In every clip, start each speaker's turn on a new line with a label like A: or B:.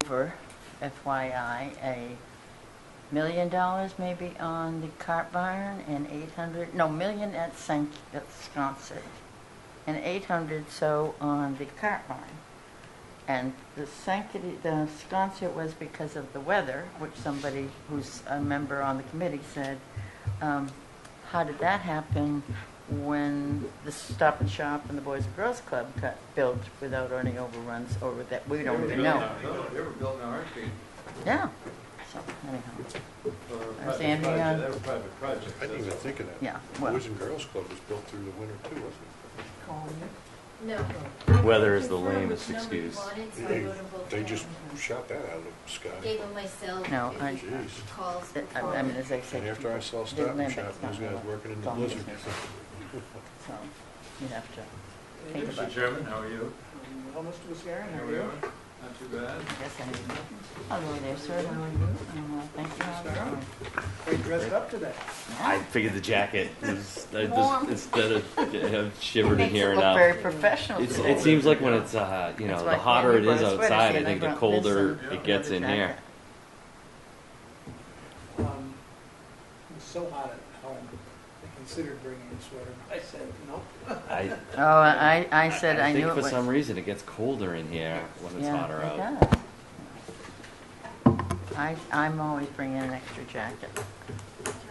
A: over, FYI, $1 million maybe on the cart barn and 800, no, million at Sconset and 800 so on the cart barn. And the Sconset was because of the weather, which somebody who's a member on the committee said, how did that happen when the Stop and Shop and the Boys and Girls Club got built without any overruns, or that we don't even know?
B: They were built in a heartbeat.
A: Yeah. So anyhow,
B: There's
A: Andy on?
B: They were private projects.
C: I didn't even think of that.
A: Yeah. Well,
C: Boys and Girls Club was built through the winter too, wasn't
D: No.
E: Weather is the lamest excuse.
C: it? They just shot that out of the sky.
D: Gave them my cell.
A: no,
C: Jeez.
D: Calls.
A: I mean, as I said,
C: And after I saw
A: the
C: Stop and
A: limits
C: Shop, those
A: not
C: guys working in the
A: long
C: blizzard.
A: distance. So you have to think
B: Mr.
A: about it.
B: Chairman, how are you?
F: Well, Mr. Viscarian, how
B: Here
F: are
B: we
F: you?
B: are. Not too bad.
A: Yes, I need nothing. Hello there, sir. How are you? Thank you. How are you?
F: They dressed up today.
E: I figured the jacket was
A: Warm.
E: instead of have shivered in
A: Makes
E: here
A: it
E: and
A: look
E: out.
A: very professional.
E: It seems like when it's
A: That's
E: the
A: why
E: hotter it
A: Andy
E: is
A: brought a sweater.
E: outside,
A: See,
E: I
A: and
E: think
A: I
E: the
A: brought
E: colder
A: this and
E: it gets in
A: another
E: here.
A: jacket.
F: It's so hot at home. I considered bringing a sweater, but I said no.
A: I said I
E: think
A: knew it
E: for
A: was.
E: some reason it gets colder in here when it's
A: Yeah,
E: hotter
A: it
E: out.
A: does. I'm always bringing an extra jacket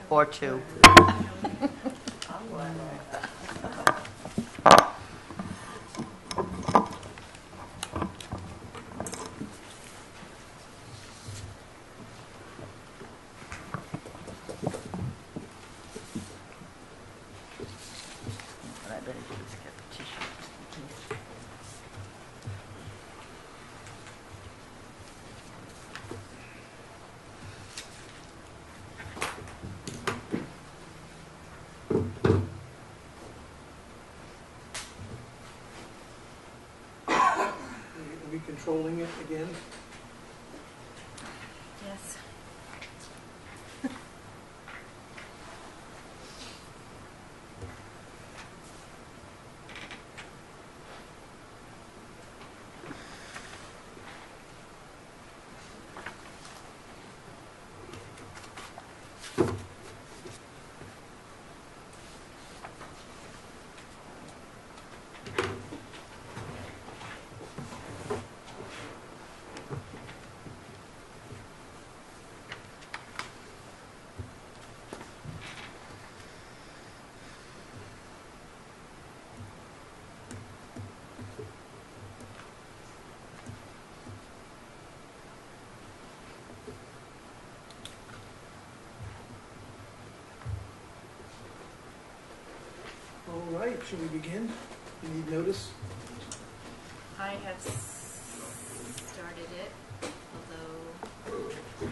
A: or two. What I better do is get the tissue.
F: Are we controlling it again?
D: Yes.
F: All right, should we begin? You need notice?
D: I have started it, although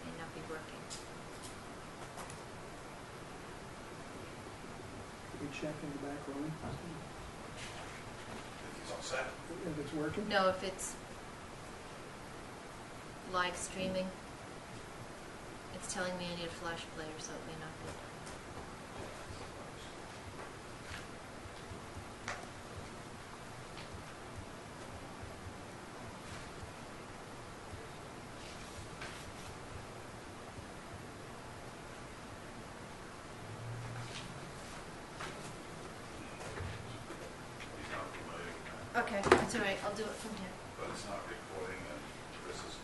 D: may not be working.
F: We check in the back room.
C: It's all set.
F: If it's working?
D: No, if it's live streaming, it's telling me I need a flash player, so it may not be. Okay, that's all right. I'll do it from here.
C: But it's not recording and this is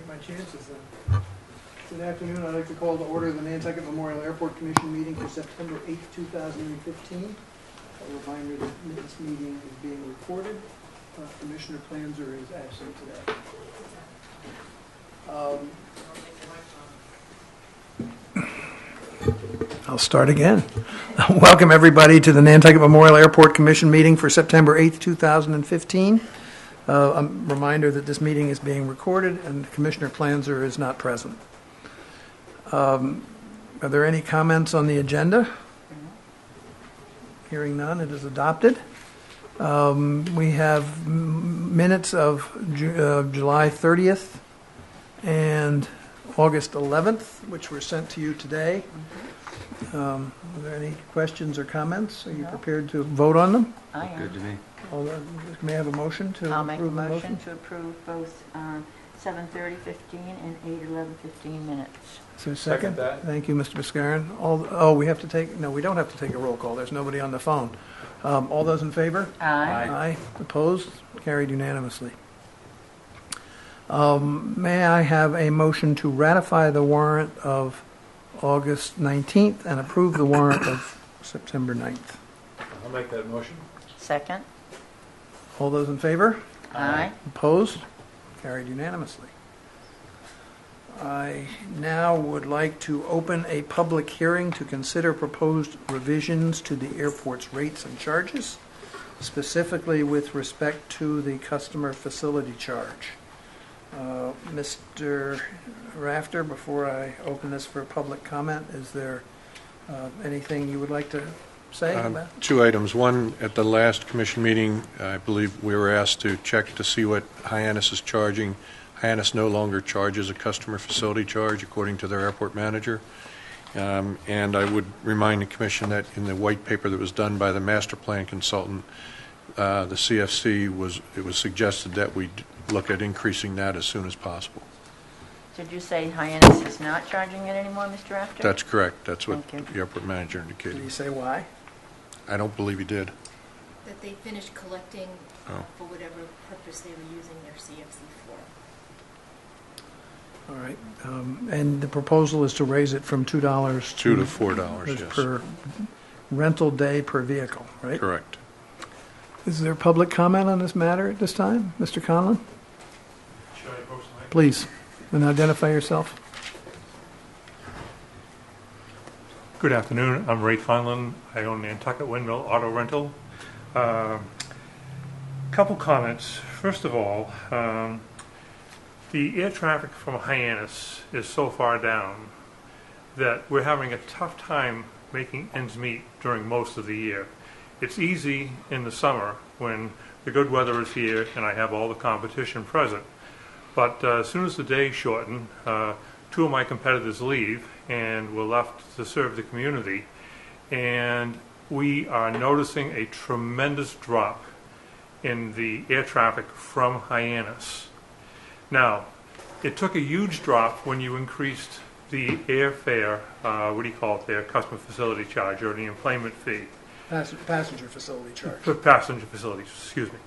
F: my chances then. Good afternoon. I'd like to call to order the Nantucket Memorial Airport Commission meeting for September 8th, 2015. A reminder that this meeting is being recorded. Commissioner Planzer is absent today. I'll start again. Welcome everybody to the Nantucket Memorial Airport Commission meeting for September 8th, 2015. A reminder that this meeting is being recorded and Commissioner Planzer is not present. Are there any comments on the agenda? Hearing none, it is adopted. We have minutes of July 30th and August 11th, which were sent to you today. Are there any questions or comments? Are you prepared to vote on them?
A: I am.
E: Good to me.
F: May I have a motion to
A: I'll make a
F: approve the
A: motion to approve both 7:30:15 and 8:11:15 minutes.
F: Is there a
B: Second
F: second?
B: that.
F: Thank you, Mr. Biscarin. We have to take, no, we don't have to take a roll call. There's nobody on the phone. All those in favor?
A: Aye.
F: Aye. Opposed? Carried unanimously. May I have a motion to ratify the warrant of August 19th and approve the warrant of September 9th?
B: I'll make that motion.
A: Second?
F: All those in favor?
A: Aye.
F: Opposed? Carried unanimously. I now would like to open a public hearing to consider proposed revisions to the airport's rates and charges, specifically with respect to the customer facility charge. Mr. Rafter, before I open this for public comment, is there anything you would like to say about?
C: Two items. One, at the last commission meeting, I believe we were asked to check to see what Hyannis is charging. Hyannis no longer charges a customer facility charge, according to their airport manager. And I would remind the commission that in the white paper that was done by the master plan consultant, the CFC it was suggested that we look at increasing that as soon as possible.
A: Did you say Hyannis is not charging it anymore, Mr. Rafter?
C: That's correct. That's what
A: Thank you.
C: the airport manager
F: Did
C: indicated.
F: he say why?
C: I don't believe he did.
D: That they finished collecting
C: Oh.
D: for whatever purpose they were using their CFC for.
F: All right. And the proposal is to raise it from $2
C: $2 to $4, yes.
F: per rental day per vehicle, right?
C: Correct.
F: Is there public comment on this matter at this time? Mr. Conlon?
G: Should I post the mic?
F: Please, and identify yourself.
G: Good afternoon. I'm Ray Conlon. I own Nantucket Windmill Auto Rental. Couple comments. First of all, the air traffic from Hyannis is so far down that we're having a tough time making ends meet during most of the year. It's easy in the summer when the good weather is here and I have all the competition present. But as soon as the days shorten, two of my competitors leave and we're left to serve the community. And we are noticing a tremendous drop in the air traffic from Hyannis. Now, it took a huge drop when you increased the airfare, what do you call it there, customer facility charge or the employment fee.
F: Passenger facility charge.
G: For passenger facilities, excuse me.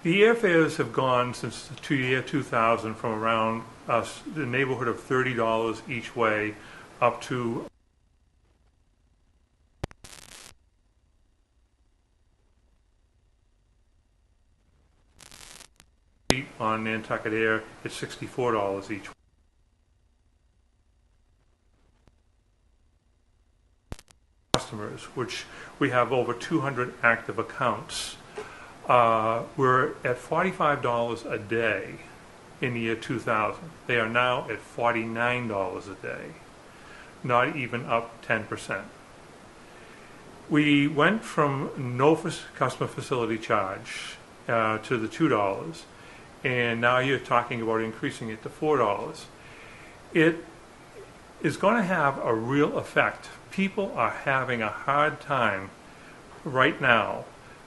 G: The airfares have gone since the year 2000 from around the neighborhood of $30 each way up to on Nantucket Air, it's $64 each way. Customers, which we have over 200 active accounts. We're at $45 a day in the year 2000. They are now at $49 a day, not even up 10%. We went from no customer facility charge to the $2, and now you're talking about increasing it to $4. It is going to have a real effect. People are having a hard time right now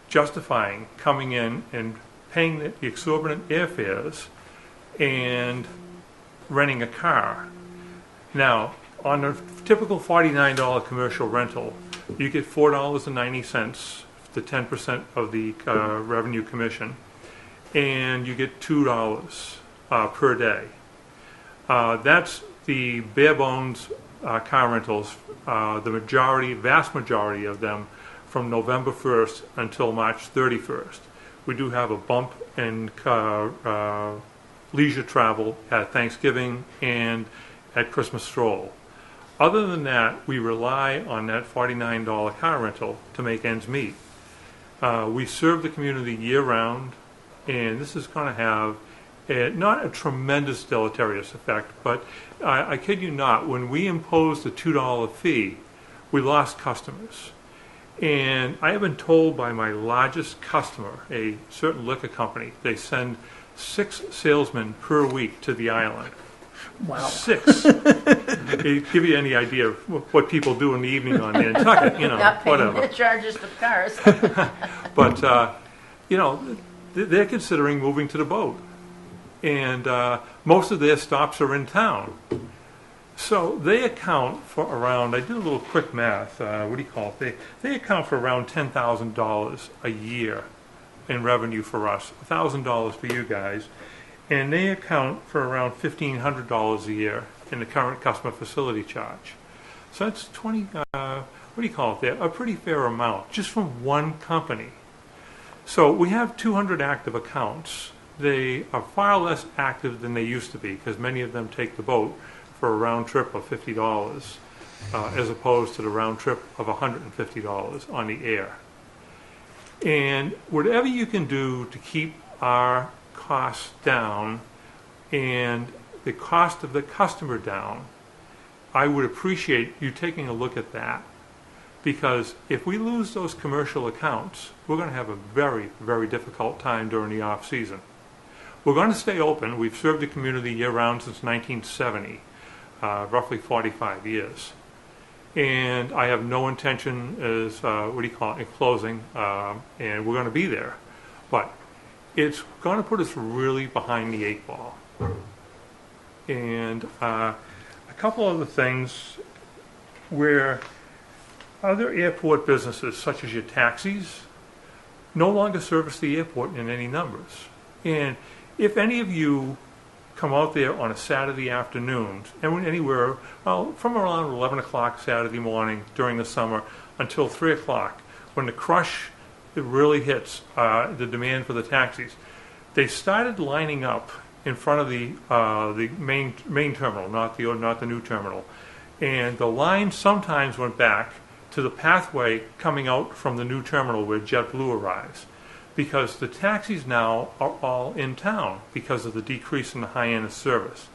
G: justifying coming in and paying the exorbitant airfares and renting a car. Now, on a typical $49 commercial rental, you get $4.90, the 10% of the revenue commission. and you get $2 per day. That's the bare bones car rentals, the vast majority of them from November 1st until March 31st. We do have a bump in leisure travel at Thanksgiving and at Christmas stroll. Other than that, we rely on that $49 car rental to make ends meet. We serve the community year-round, and this is going to have not a tremendous deleterious effect, but I kid you not, when we imposed the $2 fee, we lost customers. And I have been told by my largest customer, a certain liquor company, they send 6 salesmen per week to the island.
F: Wow.
G: 6. To give you any idea of what people do in the evening on Nantucket,
A: Not paying
G: whatever.
A: the charges for cars.
G: But, they're considering moving to the boat. And most of their stops are in town. So they account for around, I did a little quick math, They account for around $10,000 a year in revenue for us, $1,000 for you guys. And they account for around $1,500 a year in the current customer facility charge. So that's a pretty fair amount, just from one company. So we have 200 active accounts. They are far less active than they used to be because many of them take the boat for a round trip of $50 as opposed to the round trip of $150 on the air. And whatever you can do to keep our costs down and the cost of the customer down, I would appreciate you taking a look at that. Because if we lose those commercial accounts, we're going to have a very, very difficult time during the off-season. We're going to stay open. We've served the community year-round since 1970, roughly 45 years. And I have no intention as, in closing, and we're going to be there. But it's going to put us really behind the 8 ball. And a couple other things where other airport businesses, such as your taxis, no longer service the airport in any numbers. And if any of you come out there on a Saturday afternoon, and anywhere from around 11 o'clock Saturday morning during the summer until 3 o'clock, when the crush really hits the demand for the taxis, they started lining up in front of the main terminal, not the new terminal, and the line sometimes went back to the pathway coming out from the new terminal where JetBlue arrives, because the taxis now are all in town because of the decrease in the Hyannis service.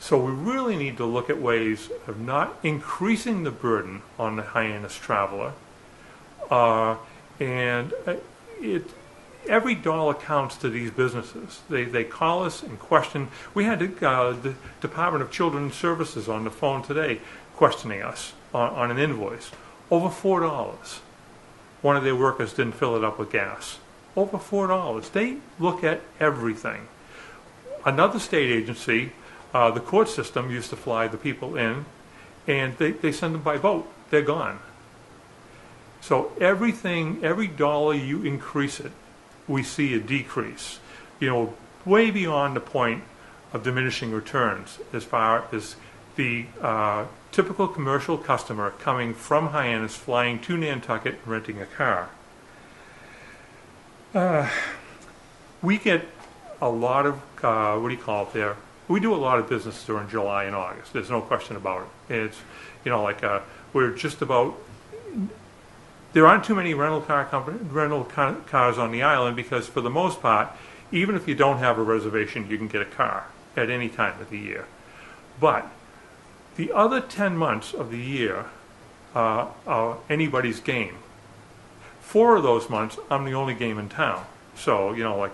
G: So we really need to look at ways of not increasing the burden on the Hyannis traveler, every dollar counts to these businesses. They call us and question. We had the Department of Children's Services on the phone today questioning us on an invoice. Over $4. One of their workers didn't fill it up with gas. Over $4. They look at everything. Another state agency, the court system, used to fly the people in, and they send them by boat. They're gone. So every dollar you increase it, we see a decrease, way beyond the point of diminishing returns as far as the typical commercial customer coming from Hyannis, flying to Nantucket, and renting a car. We get a lot of, we do a lot of business during July and August. There's no question about it. It's, we're just about, there aren't too many rental cars on the island because for the most part, even if you don't have a reservation, you can get a car at any time of the year. But the other 10 months of the year are anybody's game. 4 of those months, I'm the only game in town. So,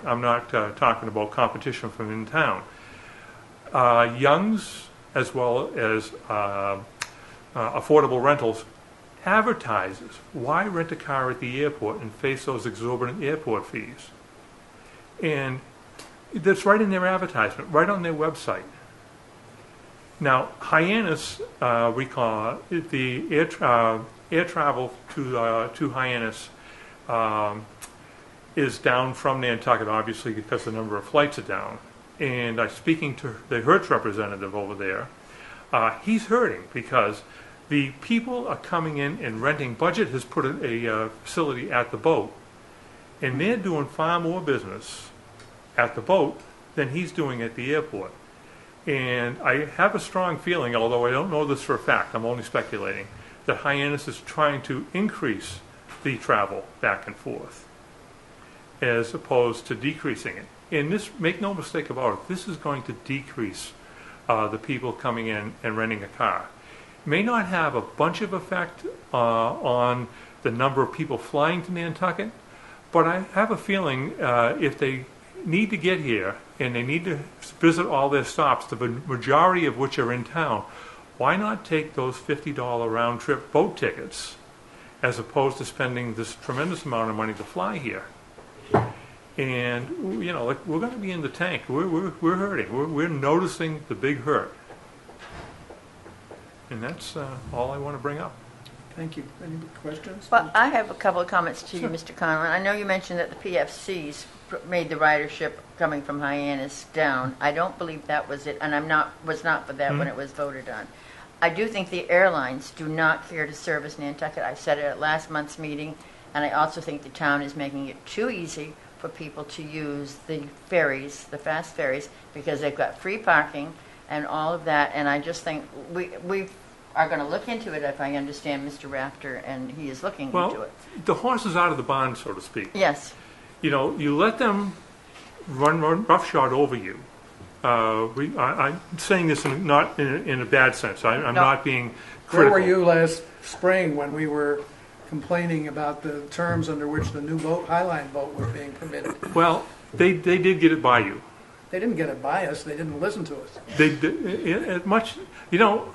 G: I'm not talking about competition from in town. Young's, as well as Affordable Rentals, advertises why rent a car at the airport and face those exorbitant airport fees. And that's right in their advertisement, right on their website. Now, Hyannis, we call it the air travel to Hyannis is down from Nantucket, obviously, because the number of flights are down. And I'm speaking to the Hertz representative over there. He's hurting because the people are coming in and renting. Budget has put a facility at the boat, and they're doing far more business at the boat than he's doing at the airport. And I have a strong feeling, although I don't know this for a fact, I'm only speculating, that Hyannis is trying to increase the travel back and forth as opposed to decreasing it. And this, make no mistake about it, this is going to decrease the people coming in and renting a car. May not have a bunch of effect on the number of people flying to Nantucket, but I have a feeling if they need to get here and they need to visit all their stops, the majority of which are in town, why not take those $50 round-trip boat tickets as opposed to spending this tremendous amount of money to fly here? And, you know, like, we're going to be in the tank. We're hurting. We're noticing the big hurt. And that's all I want to bring up.
F: Thank you. Any questions?
A: Well, I have a couple of comments to you, Mr. Conlon. I know you mentioned that the PFCs made the ridership coming from Hyannis down. I don't believe that was it, and was not for that when it was voted on. I do think the airlines do not care to service Nantucket. I said it at last month's meeting, and I also think the town is making it too easy for people to use the ferries, the fast ferries, because they've got free parking and all of that. And I just think we are going to look into it, if I understand Mr. Rafter, and he is looking into
G: Well,
A: it.
G: the horse is out of the barn, so to speak.
A: Yes.
G: You know, you let them run roughshod over you. I'm saying this not in a bad sense. I'm
A: No.
G: not being
F: Where
G: critical.
F: were you last spring when we were complaining about the terms under which the new boat, Highline boat, was being permitted?
G: Well, they did get it by you.
F: They didn't get it by us. They didn't listen to us.
G: They did much. You know,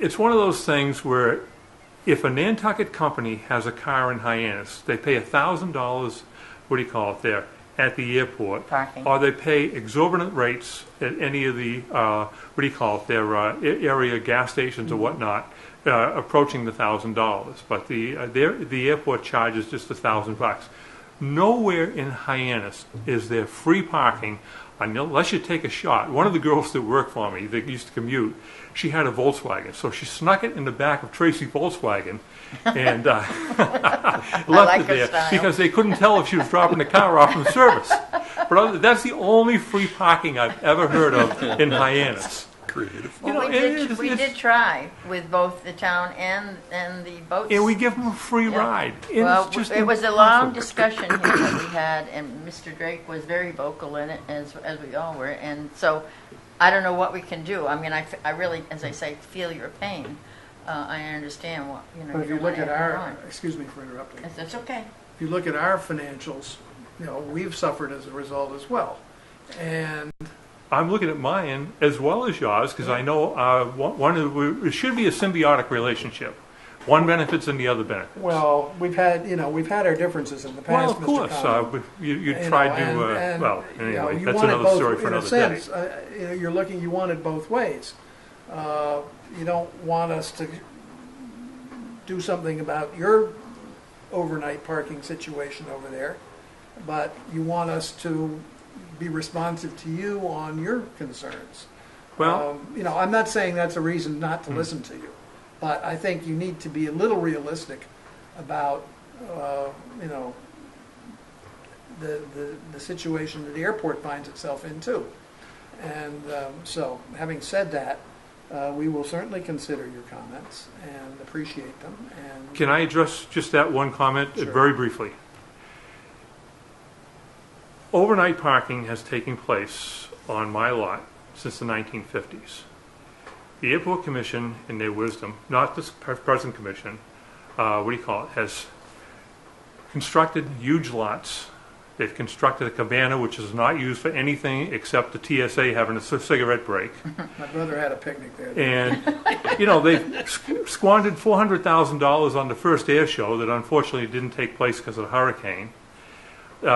G: it's one of those things where if a Nantucket company has a car in Hyannis, they pay $1,000. What do you call it there? At the airport,
A: Parking.
G: or they pay exorbitant rates at any of the what do you call it? Their area gas stations or whatnot, approaching the $1,000. But the airport charges just $1,000. Nowhere in Hyannis is there free parking unless you take a shot. One of the girls that worked for me, that used to commute, she had a Volkswagen, so she snuck it in the back of Tracy Volkswagen and left
A: like
G: it
A: her
G: there
A: style.
G: because they couldn't tell if she was dropping the car off from service. But that's the only free parking I've ever heard of in Hyannis.
C: Creative.
A: Well,
G: You know,
A: we did try with both the town and the boats.
G: And we give them a free
A: Yeah.
G: ride. And
A: Well,
G: it's just
A: it was a long
G: impossible.
A: discussion here that we had, and Mr. Drake was very vocal in it, as we all were. And so, I don't know what we can do. I mean, I really, as I say, feel your pain. I understand what
F: But if you
A: don't
F: look
A: wanna
F: at
A: add
F: our,
A: on.
F: excuse me for interrupting.
A: That's okay.
F: If you look at our financials, you know, we've suffered as a result as well. And
G: I'm looking at mine as well as yours because I know it should be a symbiotic relationship. One benefits and the other benefits.
F: well, we've had our differences in the
G: Well,
F: past,
G: of
F: Mr.
G: course,
F: Conlon.
G: you
F: know,
G: tried to.
F: and,
G: Well,
F: you know,
G: anyway,
F: you
G: that's
F: want it
G: another
F: both-
G: story for
F: in a
G: another day.
F: sense, you know, you want it both ways. You don't want us to do something about your overnight parking situation over there, but you want us to be responsive to you on your concerns.
G: Well,
F: You know, I'm not saying that's a reason not to listen to you, but I think you need to be a little realistic about, you know, the situation that the airport finds itself in too. And so, having said that, we will certainly consider your comments and appreciate them. And
G: can I address just that one comment
F: Sure.
G: very briefly? Overnight parking has taken place on my lot since the 1950s. The Airport Commission, in their wisdom, not this present commission, what do you call it, has constructed huge lots. They've constructed a cabana which is not used for anything except the TSA having a cigarette break.
F: my brother had a picnic there.
G: And, you know, they've squandered $400,000 on the first air show that unfortunately didn't take place because of the hurricane. You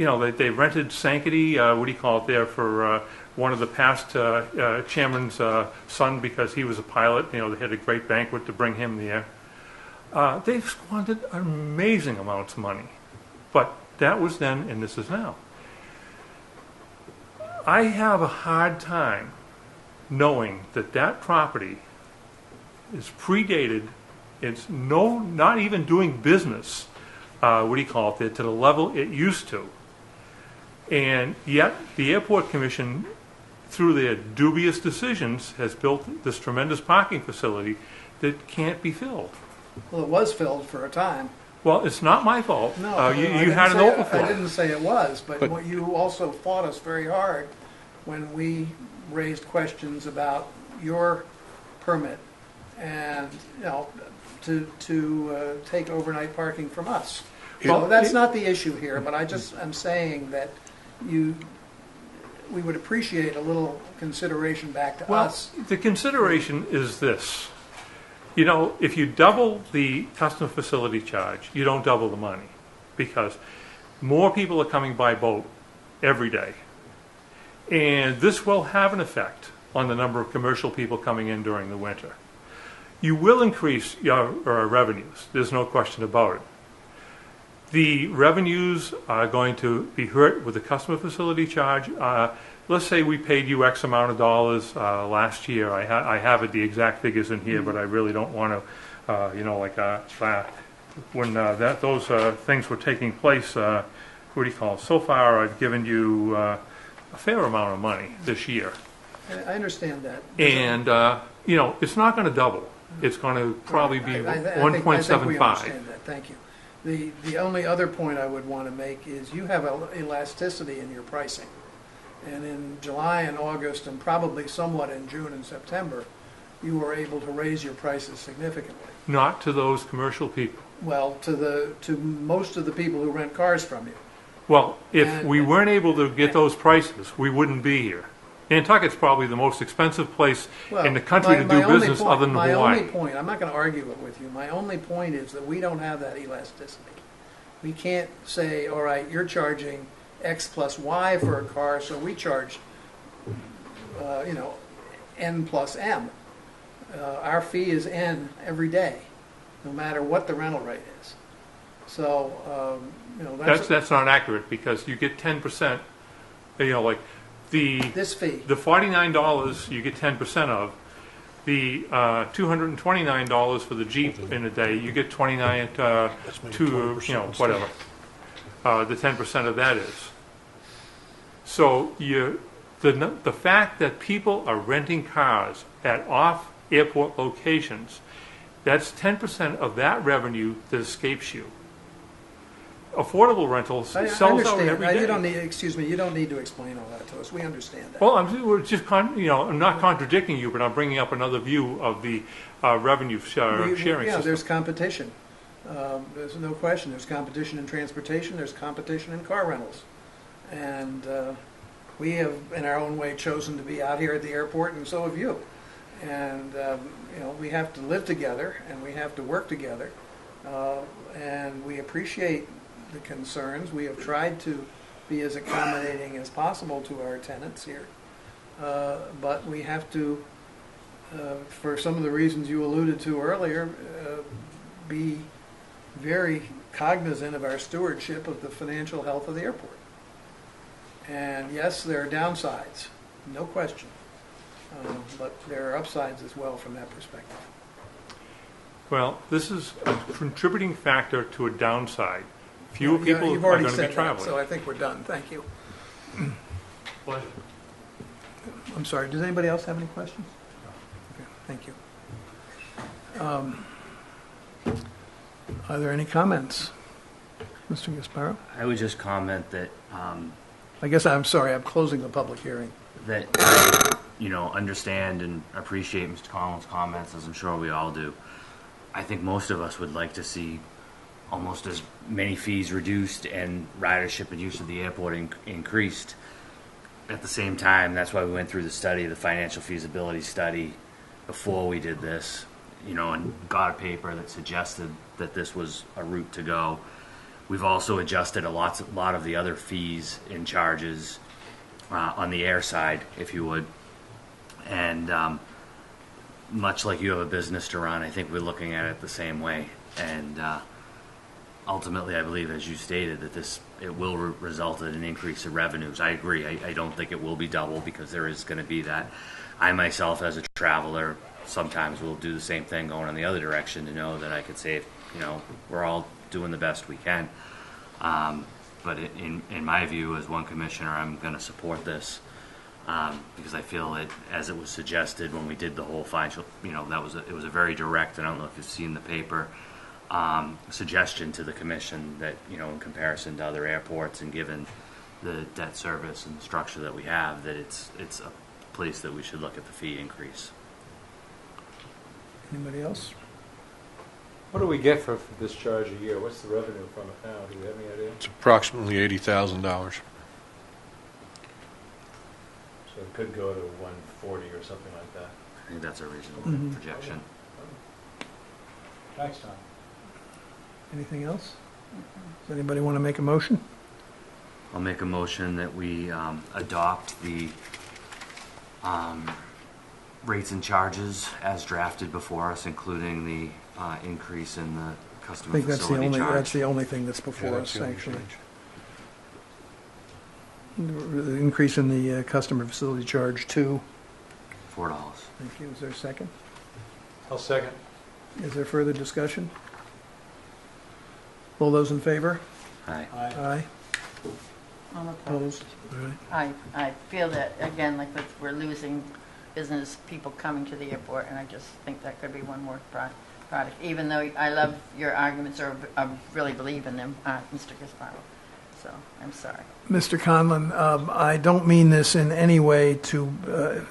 G: know, they rented Sanctity, what do you call it there, for one of the past chairman's son because he was a pilot. You know, they had a great banquet to bring him there. They've squandered amazing amounts of money. But That was then, and this is now. I have a hard time knowing that that property is predated. It's not even doing business, to the level it used to. And yet the Airport Commission, through their dubious decisions, has built this tremendous parking facility that can't be filled.
F: Well, it was filled for a time.
G: Well, it's not my fault.
F: No,
G: You
F: I didn't
G: had an
F: say-
G: overflow.
F: I didn't say it was, but
C: But-
F: what you also fought us very hard when we raised questions about your permit and, to take overnight parking from us.
G: Well,
F: So that's not the issue here, but I'm saying that we would appreciate a little consideration back to
G: Well,
F: us.
G: the consideration is this. If you double the customer facility charge, you don't double the money, because more people are coming by boat every day. And this will have an effect on the number of commercial people coming in during the winter. You will increase your revenues. There's no question about it. The revenues are going to be hurt with the customer facility charge. Let's say we paid you X amount of dollars last year. I have the exact figures in here, but I really don't want to, when those things were taking place, so far I've given you a fair amount of money this year.
F: I understand that.
G: And, it's not going to double. It's going to probably be
F: I think we
G: 1.75.
F: understand that. Thank you. The only other point I would want to make is you have elasticity in your pricing. And in July and August, and probably somewhat in June and September, you were able to raise your prices significantly.
G: Not to those commercial people.
F: Well, to most of the people who rent cars from you.
G: Well, if
F: And-
G: we weren't able to get those prices, we wouldn't be here. Nantucket's probably the most expensive place in the country to do business other than
F: My
G: Hawaii.
F: only point, I'm not going to argue it with you, my only point is that we don't have that elasticity. We can't say, all right, you're charging X plus Y for a car, so we charge, N plus M. Our fee is N every day, no matter what the rental rate is. So,
G: That's not accurate, because you get 10%, like
F: this fee.
G: the $49 you get 10% of. The $229 for the Jeep in a day, you get 29 whatever. The 10% of that is. So the fact that people are renting cars at off-airport locations, that's 10% of that revenue that escapes you. Affordable rentals
F: I
G: sells out
F: understand.
G: every
F: Now,
G: day.
F: you don't need to explain all that to us. We understand that.
G: Well, I'm not contradicting you, but I'm bringing up another view of the revenue sharing system.
F: There's competition. There's no question. There's competition in transportation. There's competition in car rentals. And we have, in our own way, chosen to be out here at the airport, and so have you. And, we have to live together, and we have to work together. And we appreciate the concerns. We have tried to be as accommodating as possible to our tenants here. But we have to, for some of the reasons you alluded to earlier, be very cognizant of our stewardship of the financial health of the airport. And yes, there are downsides, no question. But there are upsides as well from that perspective.
G: Well, this is a contributing factor to a downside. Fewer people
F: You've
G: are
F: already
G: going to be
F: said that,
G: traveling.
F: so I think we're done. Thank you.
G: Pleasure.
F: I'm sorry, does anybody else have any questions? Okay, thank you. Are there any comments? Mr. Gasparo?
H: I would just comment that
F: I guess I'm sorry, I'm closing the public hearing.
H: that I, understand and appreciate Mr. Collins' comments, as I'm sure we all do. I think most of us would like to see almost as many fees reduced and ridership and use of the airport increased. At the same time, that's why we went through the study, the financial feasibility study, before we did this, and got a paper that suggested that this was a route to go. We've also adjusted a lot of the other fees and charges on the air side, if you would. And much like you have a business to run, I think we're looking at it the same way. And ultimately, I believe, as you stated, that it will result in an increase in revenues. I agree. I don't think it will be double because there is going to be that. I myself, as a traveler, sometimes will do the same thing going in the other direction to know that I could save. We're all doing the best we can. But in my view, as one commissioner, I'm going to support this because I feel it, as it was suggested when we did the whole financial, it was a very direct, and I don't know if you've seen the paper, suggestion to the commission that, in comparison to other airports and given the debt service and the structure that we have, that it's a place that we should look at the fee increase.
F: Anybody else?
B: What do we get for this charge a year? What's the revenue from it now? Do you have any idea?
C: It's approximately $80,000.
B: So it could go to 140 or something like that.
H: I think that's a reasonable
F: Mhm.
H: projection.
B: Thanks, Tom.
F: Anything else? Does anybody want to make a motion?
H: I'll make a motion that we adopt the rates and charges as drafted before us, including the increase in the
F: I
H: customer
F: think that's
H: facility charge.
F: the only thing that's before
C: Yeah,
F: us,
C: that's the only
F: actually.
C: change.
F: The increase in the customer facility charge to,
H: $4.
F: thank you, is there a second?
B: I'll second.
F: Is there further discussion? All those in favor?
H: Aye.
F: Aye.
A: I'm opposed.
F: Opposed? All right.
A: I feel that, again, like we're losing business people coming to the airport, and I just think that could be one more product, even though I love your arguments, or I really believe in them, Mr. Gasparo. So, I'm sorry.
F: Mr. Conlon, I don't mean this in any way to,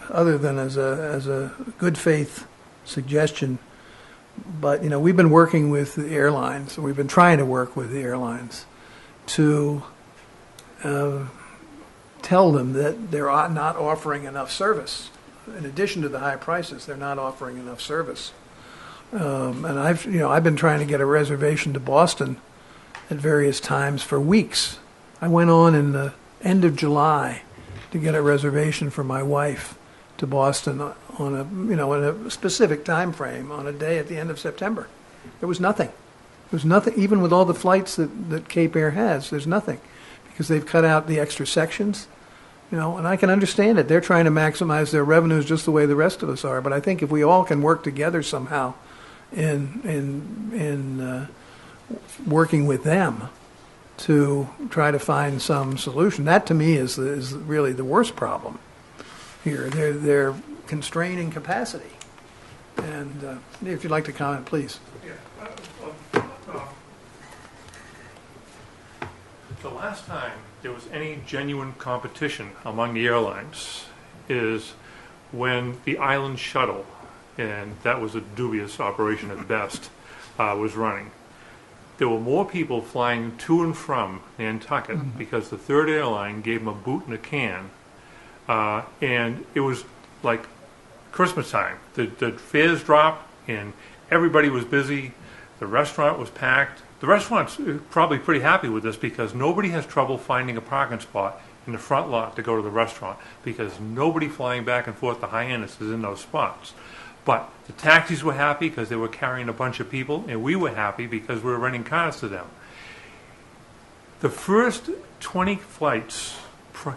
F: other than as a good faith suggestion, but, we've been working with the airlines, we've been trying to work with the airlines to tell them that they're not offering enough service. In addition to the high prices, they're not offering enough service. And I've been trying to get a reservation to Boston at various times for weeks. I went on in the end of July to get a reservation for my wife to Boston on in a specific time frame on a day at the end of September. There was nothing. There's nothing, even with all the flights that Cape Air has, there's nothing, because they've cut out the extra sections, and I can understand it. They're trying to maximize their revenues just the way the rest of us are, but I think if we all can work together somehow in working with them to try to find some solution, that to me is really the worst problem here. They're constraining capacity. And if you'd like to comment, please.
G: The last time there was any genuine competition among the airlines is when the island shuttle, and that was a dubious operation at best, was running. There were more people flying to and from Nantucket because the third airline gave them a boot and a can, and it was like Christmas time. The fares dropped and everybody was busy. The restaurant was packed. The restaurant's probably pretty happy with this because nobody has trouble finding a parking spot in the front lot to go to the restaurant because nobody flying back and forth to Hyannis is in those spots. But the taxis were happy because they were carrying a bunch of people, and we were happy because we were renting cars to them. The first 20 flights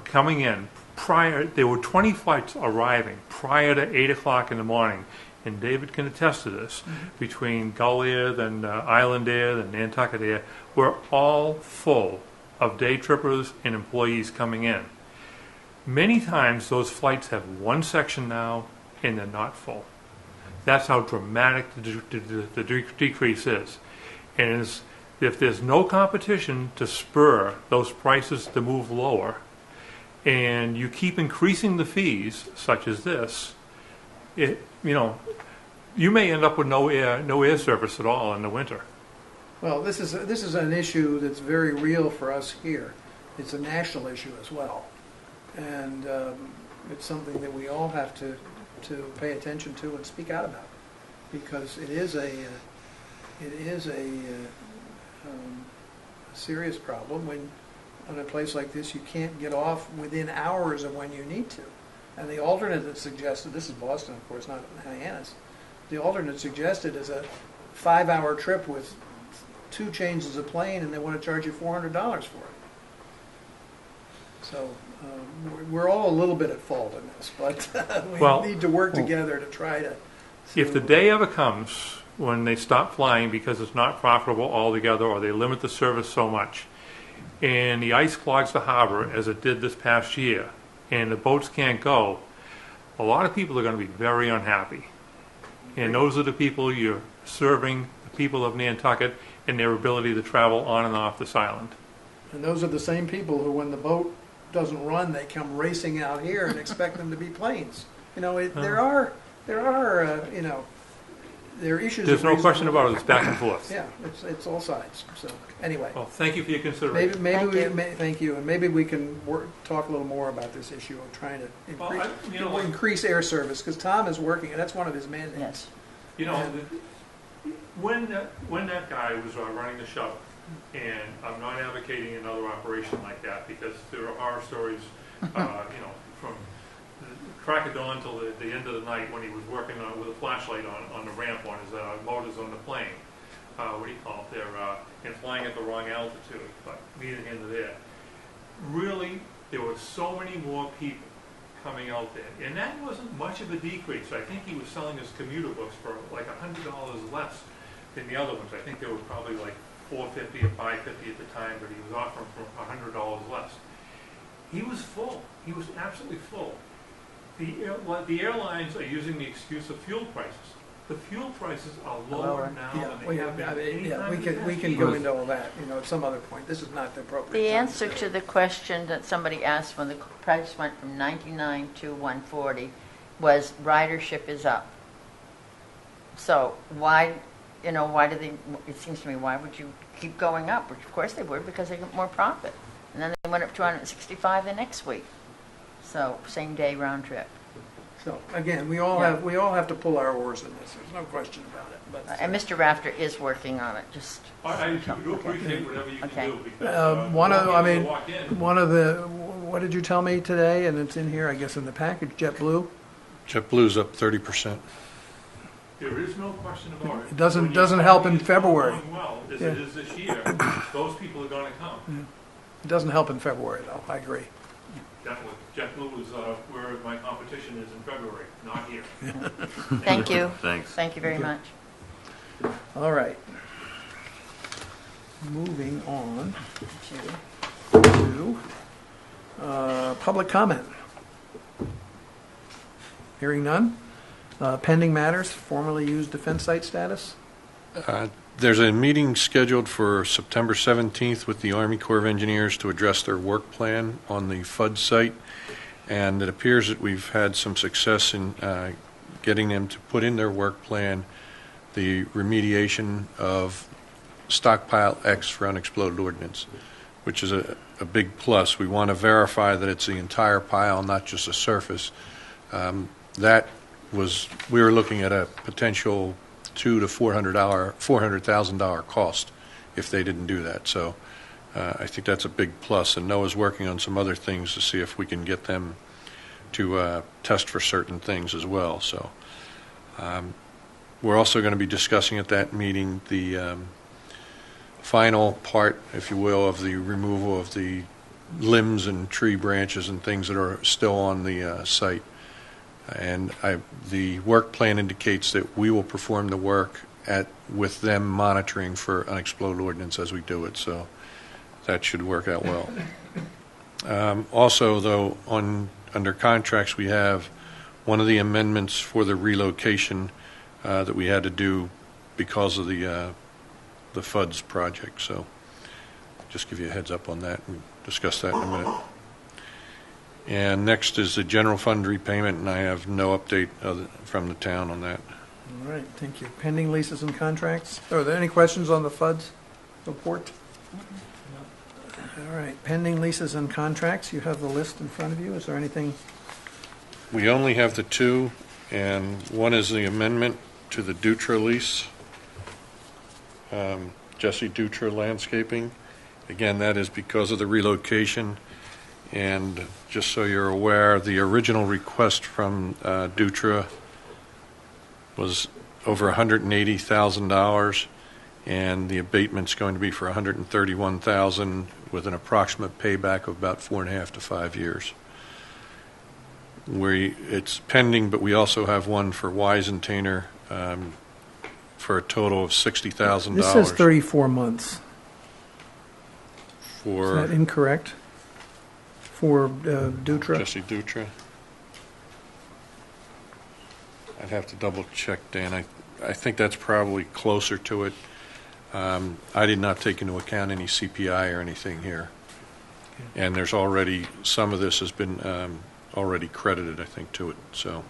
G: coming in, there were 20 flights arriving prior to 8 o'clock in the morning, and David can attest to this, between Gull Air, then Island Air, then Nantucket Air, were all full of day trippers and employees coming in. Many times those flights have one section now, and they're not full. That's how dramatic the decrease is. And if there's no competition to spur those prices to move lower, and you keep increasing the fees, such as this, you may end up with no air service at all in the winter.
F: Well, this is an issue that's very real for us here. It's a national issue as well, and it's something that we all have to pay attention to and speak out about, because it is a serious problem when on a place like this you can't get off within hours of when you need to. And the alternate that suggested, this is Boston, of course, not Hyannis, the alternate suggested is a 5-hour trip with two changes a plane and they want to charge you $400 for it. So we're all a little bit at fault in this, but we
G: Well-
F: need to work together to try to.
G: If the day ever comes when they stop flying because it's not profitable altogether, or they limit the service so much, and the ice clogs the harbor as it did this past year, and the boats can't go, a lot of people are going to be very unhappy. And those are the people you're serving, the people of Nantucket, and their ability to travel on and off this island.
F: And those are the same people who, when the boat doesn't run, they come racing out here and expect them to be planes. You know, there are you know, there are issues.
G: There's
F: of
G: no question
F: reasonable-
G: about it. It's back and forth.
F: Yeah, it's all sides. So anyway,
G: Well, thank you for your consideration.
F: thank you, and maybe we can talk a little more about this issue of trying to
G: Well,
F: increase, increase air service, because Tom is working, and that's one of his mandates.
A: Yes.
G: You know, when that guy was running the show, and I'm not advocating another operation like that, because there are horror stories, you know, from the crack of dawn till the end of the night when he was working with a flashlight on the ramp on his motors on the plane. What do you call it there? And flying at the wrong altitude, but neither here nor there. Really, there were so many more people coming out there, and that wasn't much of a decrease. I think he was selling his commuter books for like $100 less than the other ones. I think they were probably like $450 or $550 at the time, but he was offering for $100 less. He was full. He was absolutely full. The airlines are using the excuse of fuel prices. The fuel prices are lower now than they have been any time in the
F: we
G: past
F: can
G: year.
F: go into all that, you know, at some other point. This is not the appropriate
A: The
F: time
A: answer
F: do
A: to
F: it.
A: the question that somebody asked when the price went from 99 to 140 was ridership is up. So why, you know, why do they, it seems to me, why would you keep going up? Which of course they would, because they get more profit. And then they went up to 265 the next week. So same day round trip.
F: So again, we all
A: Yeah.
F: have to pull our oars in this. There's no question about it. But
A: And Mr. Rafter is working on it, just.
G: I do appreciate whatever you can
A: Okay.
G: do. Because,
F: one of, I mean,
G: walk in,
F: one of the, what did you tell me today? And it's in here, I guess, in the package. JetBlue.
C: JetBlue's up 30%.
G: there is no question about it.
F: It doesn't-
G: When
F: doesn't
G: your
F: help
G: company
F: in
G: is
F: February.
G: going well, as
F: Yeah.
G: it is this year, those people are going to come.
F: It doesn't help in February, though. I agree.
G: Definitely. JetBlue is where my competition is in February, not here.
A: Thank you.
H: Thanks.
A: Thank you very much.
F: All right. Moving on to public comment. Hearing none. Pending matters, formerly used defense site status.
C: There's a meeting scheduled for September 17th with the Army Corps of Engineers to address their work plan on the FUD site, and it appears that we've had some success in getting them to put in their work plan the remediation of stockpile X for unexploded ordnance, which is a big plus. We want to verify that it's the entire pile, not just the surface. We were looking at a potential $200,000 to $400,000 cost if they didn't do that. So I think that's a big plus. And Noah's working on some other things to see if we can get them to test for certain things as well. So we're also going to be discussing at that meeting the final part, if you will, of the removal of the limbs and tree branches and things that are still on the site. And the work plan indicates that we will perform the work with them monitoring for unexploded ordnance as we do it. So that should work out well. Also, though, under contracts, we have one of the amendments for the relocation that we had to do because of the FUDS project. So just give you a heads up on that and discuss that in a minute. And next is the general fund repayment, and I have no update from the town on that.
F: All right, thank you. Pending leases and contracts. Are there any questions on the FUDS report? All right, pending leases and contracts. You have the list in front of you. Is there anything?
C: We only have the two, and one is the amendment to the Dutra lease, Jesse Dutra Landscaping. Again, that is because of the relocation. And just so you're aware, the original request from Dutra was over $180,000, and the abatement's going to be for $131,000 with an approximate payback of about 4.5 to 5 years. It's pending, but we also have one for Weisenthal for a total of $60,000.
F: This says 34 months. Is
C: for
F: that incorrect? For Dutra?
C: Jesse Dutra. I'd have to double check, Dan. I think that's probably closer to it. I did not take into account any CPI or anything here.
F: Okay.
C: And there's already, some of this has been already credited, I think, to it. So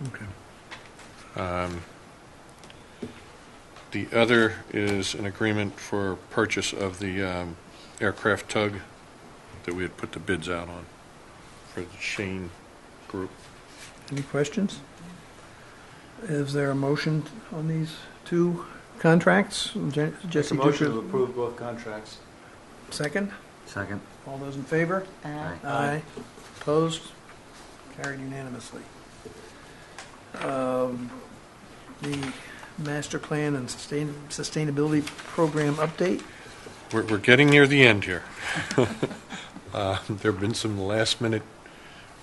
F: Okay.
C: the other is an agreement for purchase of the aircraft tug that we had put the bids out on for the Shane Group.
F: Any questions? Is there a motion on these two contracts? Jesse
B: Make a motion to
F: Dutra,
B: approve both contracts.
F: second.
H: Second.
F: All those in favor?
H: Aye.
F: Aye. Opposed? Carried unanimously. The master plan and sustainability program update.
C: We're getting near the end here. There have been some last-minute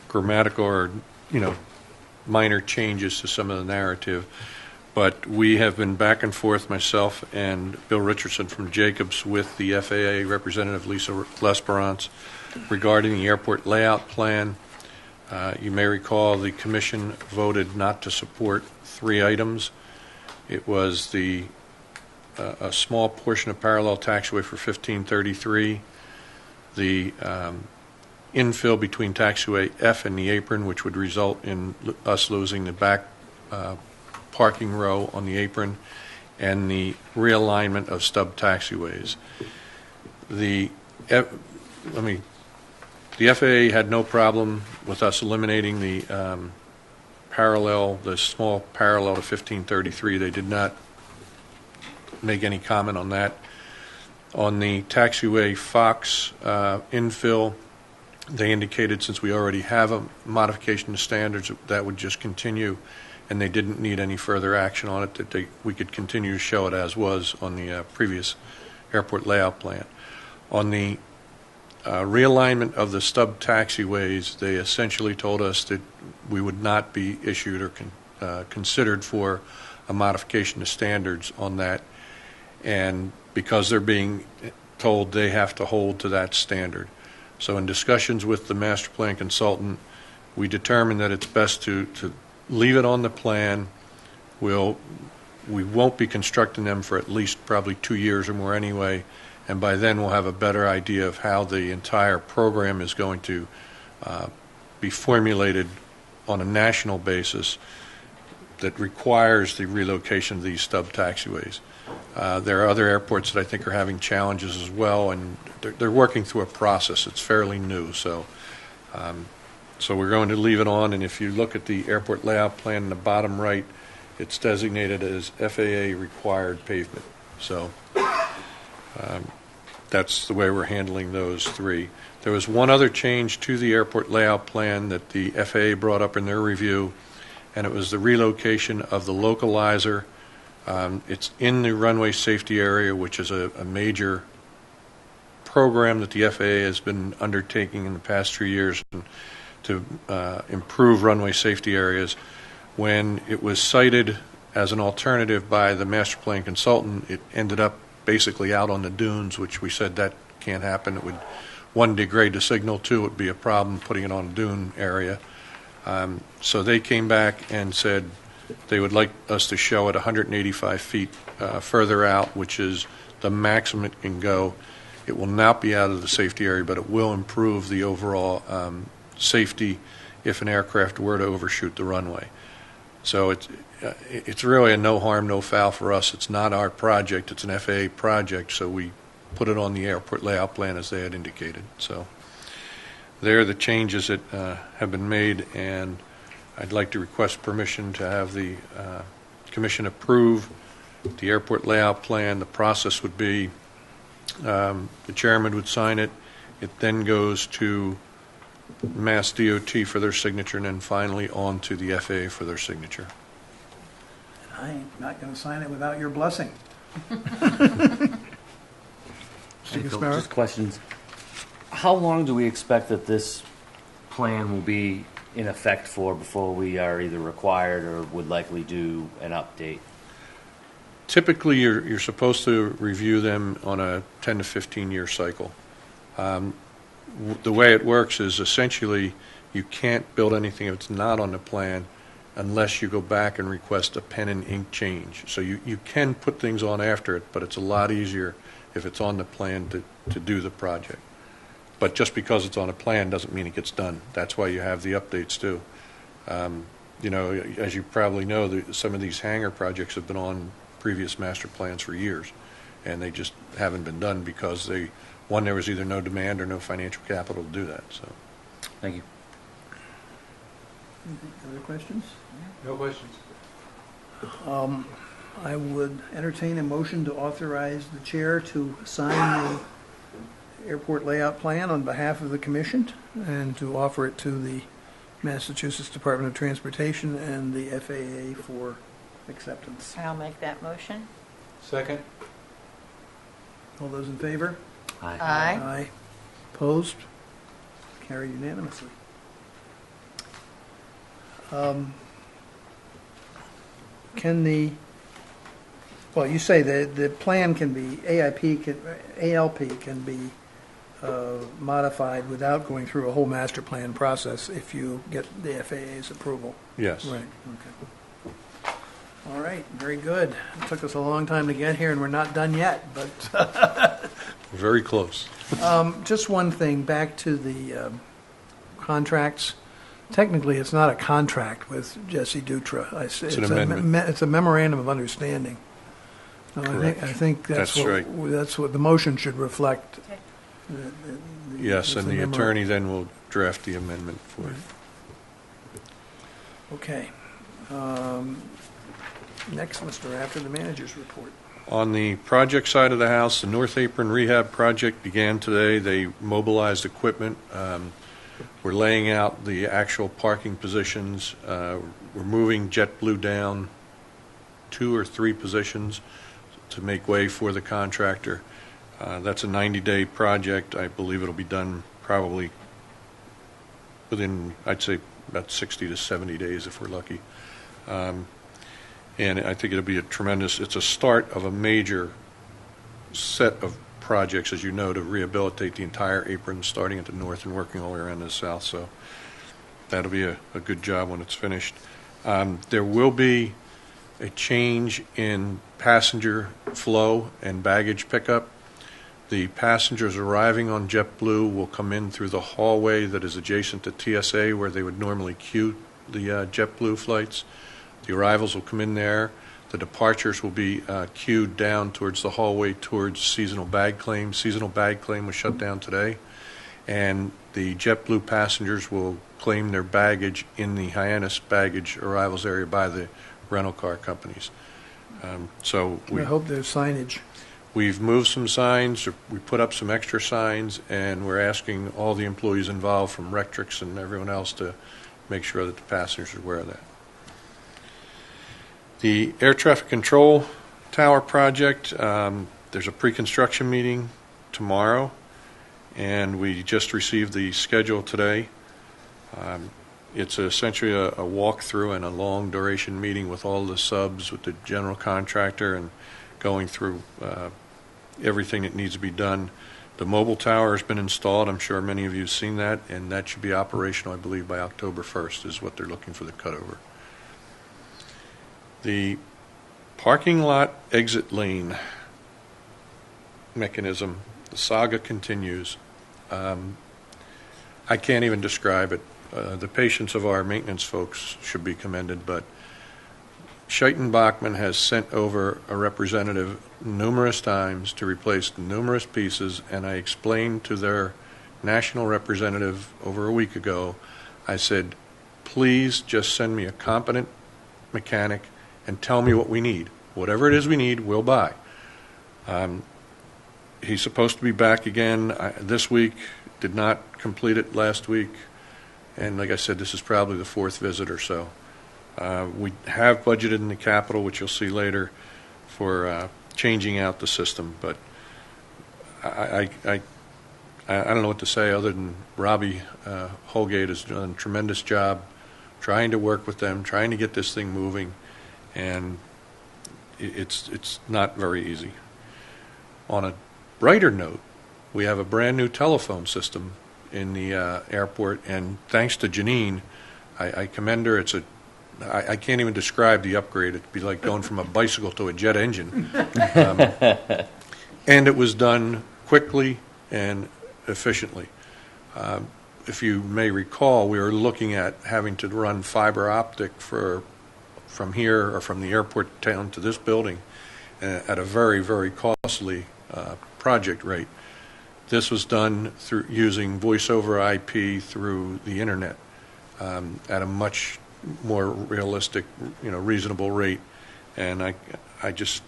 C: grammatical or, minor changes to some of the narrative, but we have been back and forth, myself and Bill Richardson from Jacobs, with the FAA representative Lisa Lesperance regarding the airport layout plan. You may recall the commission voted not to support 3 items. It was a small portion of parallel taxiway for 1533, the infill between taxiway F and the apron, which would result in us losing the back parking row on the apron, and the realignment of stub taxiways. The FAA had no problem with us eliminating the small parallel to 1533. They did not make any comment on that. On the taxiway Fox infill, they indicated since we already have a modification to standards that would just continue, and they didn't need any further action on it, that we could continue to show it as was on the previous airport layout plan. On the realignment of the stub taxiways, they essentially told us that we would not be issued or considered for a modification to standards on that, and because they're being told they have to hold to that standard. So in discussions with the master plan consultant, we determined that it's best to leave it on the plan. We won't be constructing them for at least probably 2 years or more anyway, and by then we'll have a better idea of how the entire program is going to be formulated on a national basis that requires the relocation of these stub taxiways. There are other airports that I think are having challenges as well, and they're working through a process. It's fairly new, so we're going to leave it on. And if you look at the airport layout plan in the bottom right, it's designated as FAA required pavement. So that's the way we're handling those 3. There was one other change to the airport layout plan that the FAA brought up in their review, and it was the relocation of the localizer. It's in the runway safety area, which is a major program that the FAA has been undertaking in the past 3 years to improve runway safety areas. When it was cited as an alternative by the master plan consultant, it ended up basically out on the dunes, which we said that can't happen. It would, 1, degrade the signal, 2, it would be a problem putting it on a dune area. So they came back and said they would like us to show it 185 feet further out, which is the maximum it can go. It will not be out of the safety area, but it will improve the overall safety if an aircraft were to overshoot the runway. So it's really a no harm, no foul for us. It's not our project. It's an FAA project, so we put it on the airport layout plan as they had indicated. So there are the changes that have been made, and I'd like to request permission to have the commission approve the airport layout plan. The process would be the chairman would sign it. It then goes to Mass DOT for their signature, and then finally on to the FAA for their signature.
F: I'm not going to sign it without your blessing.
H: Hey,
F: Mr.
H: Phil,
F: Gasparo?
H: just questions. How long do we expect that this plan will be in effect for before we are either required or would likely do an update?
C: Typically, you're supposed to review them on a 10 to 15-year cycle. The way it works is essentially you can't build anything that's not on the plan unless you go back and request a pen and ink change. So you can put things on after it, but it's a lot easier if it's on the plan to do the project. But just because it's on a plan doesn't mean it gets done. That's why you have the updates too. You know, as you probably know, some of these hangar projects have been on previous master plans for years, and they just haven't been done because there was either no demand or no financial capital to do that. So,
H: Thank you.
F: Other questions?
B: No questions.
F: I would entertain a motion to authorize the chair to sign the airport layout plan on behalf of the commission and to offer it to the Massachusetts Department of Transportation and the FAA for acceptance.
A: I'll make that motion.
B: Second?
F: All those in favor?
H: Aye.
A: Aye.
F: Opposed? Carried unanimously. You say the plan can be, ALP can be modified without going through a whole master plan process if you get the FAA's approval.
C: yes.
F: Right, okay. All right, very good. It took us a long time to get here, and we're not done yet, but
C: Very close.
F: just one thing, back to the contracts. Technically, it's not a contract with Jesse Dutra. It's
C: an amendment.
F: It's a memorandum of understanding. So
C: Correct.
F: I think
C: That's right.
F: That's what the motion should reflect.
D: Okay.
C: Yes,
F: It's
C: and
F: a
C: the
F: memo-
C: attorney then will draft the amendment for it.
F: Okay. Next, Mr. After the manager's report.
C: On the project side of the house, the North Apron Rehab project began today. They mobilized equipment. We're laying out the actual parking positions. We're moving JetBlue down 2 or 3 positions to make way for the contractor. That's a 90-day project. I believe it'll be done probably within, I'd say, about 60 to 70 days if we're lucky. And I think it'll be it's a start of a major set of projects, as you know, to rehabilitate the entire apron, starting at the north and working all the way around to the south. So that'll be a good job when it's finished. There will be a change in passenger flow and baggage pickup. The passengers arriving on JetBlue will come in through the hallway that is adjacent to TSA, where they would normally queue the JetBlue flights. The arrivals will come in there. The departures will be queued down towards the hallway towards seasonal bag claim. Seasonal bag claim was shut down today. And the JetBlue passengers will claim their baggage in the Hyannis baggage arrivals area by the rental car companies.
F: I hope there's signage.
C: We've moved some signs, we put up some extra signs, and we're asking all the employees involved from Rectrix and everyone else to make sure that the passengers are aware of that. The air traffic control tower project, there's a pre-construction meeting tomorrow, and we just received the schedule today. It's essentially a walkthrough and a long duration meeting with all the subs, with the general contractor, and going through everything that needs to be done. The mobile tower has been installed. I'm sure many of you have seen that, and that should be operational, I believe, by October 1st is what they're looking for the cutover. The parking lot exit lane mechanism, the saga continues. I can't even describe it. The patience of our maintenance folks should be commended, but Scheiten Bachman has sent over a representative numerous times to replace numerous pieces, and I explained to their national representative over a week ago, I said, please just send me a competent mechanic and tell me what we need. Whatever it is we need, we'll buy. He's supposed to be back again this week, did not complete it last week, and like I said, this is probably the 4th visit or so. We have budgeted in the capital, which you'll see later, for changing out the system, but I don't know what to say other than Robbie Holgate has done a tremendous job trying to work with them, trying to get this thing moving, and it's not very easy. On a brighter note, we have a brand new telephone system in the airport, and thanks to Janine, I commend her. I can't even describe the upgrade. It'd be like going from a bicycle to a jet engine. And it was done quickly and efficiently. If you may recall, we were looking at having to run fiber optic from here or from the airport down to this building at a very, very costly project rate. This was done through using voice over IP through the internet at a much more realistic, reasonable rate. And I just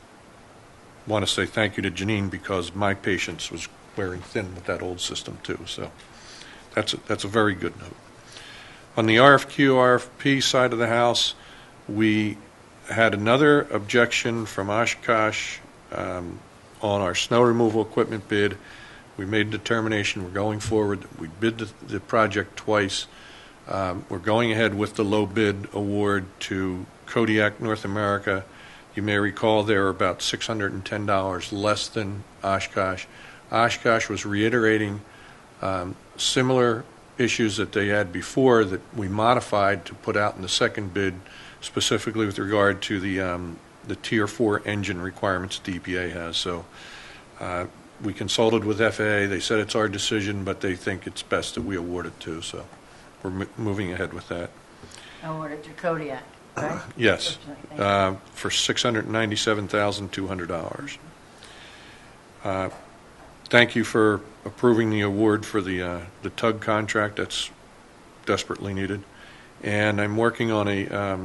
C: want to say thank you to Janine, because my patience was wearing thin with that old system too. So that's a very good note. On the RFQ, RFP side of the house, we had another objection from Oshkosh on our snow removal equipment bid. We made a determination we're going forward. We bid the project twice. We're going ahead with the low bid award to Kodiak North America. You may recall they were about $610 less than Oshkosh. Oshkosh was reiterating similar issues that they had before that we modified to put out in the second bid, specifically with regard to the Tier 4 engine requirements the EPA has. So we consulted with FAA. They said it's our decision, but they think it's best that we award it to. So we're moving ahead with that.
A: Awarded to Kodiak, right?
C: Yes, for $697,200. Thank you for approving the award for the tug contract. That's desperately needed. And I'm working on a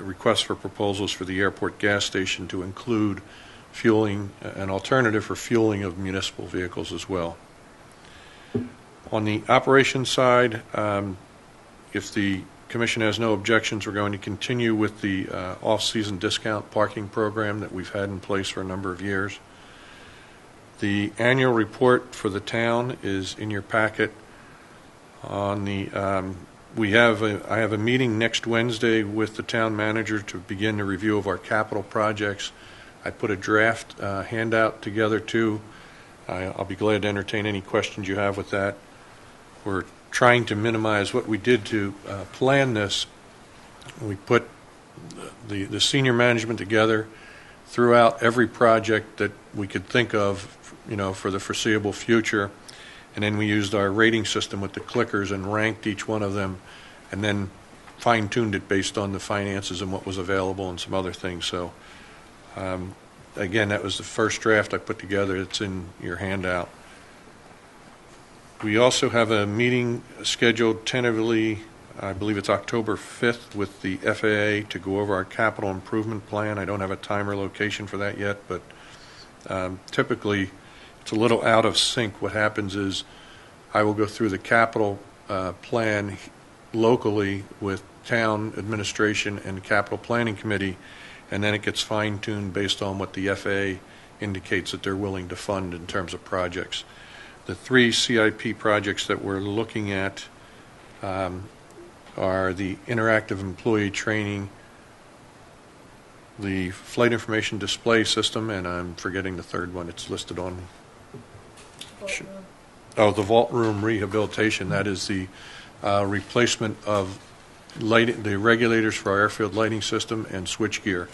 C: request for proposals for the airport gas station to include fueling, an alternative for fueling of municipal vehicles as well. On the operations side, if the Commission has no objections, we're going to continue with the off-season discount parking program that we've had in place for a number of years. The annual report for the town is in your packet. On the, I have a meeting next Wednesday with the town manager to begin the review of our capital projects. I put a draft handout together too. I'll be glad to entertain any questions you have with that. We're trying to minimize what we did to plan this. We put the senior management together throughout every project that we could think of, for the foreseeable future, and then we used our rating system with the clickers and ranked each one of them, and then fine-tuned it based on the finances and what was available and some other things. So again, that was the first draft I put together. It's in your handout. We also have a meeting scheduled tentatively, I believe it's October 5th, with the FAA to go over our capital improvement plan. I don't have a time or location for that yet, but typically it's a little out of sync. What happens is I will go through the capital plan locally with town administration and capital planning committee, and then it gets fine-tuned based on what the FAA indicates that they're willing to fund in terms of projects. The 3 CIP projects that we're looking at are the interactive employee training, the flight information display system, and I'm forgetting the third one. It's listed on. The vault room rehabilitation. That is the replacement of the regulators for our airfield lighting system and switchgear,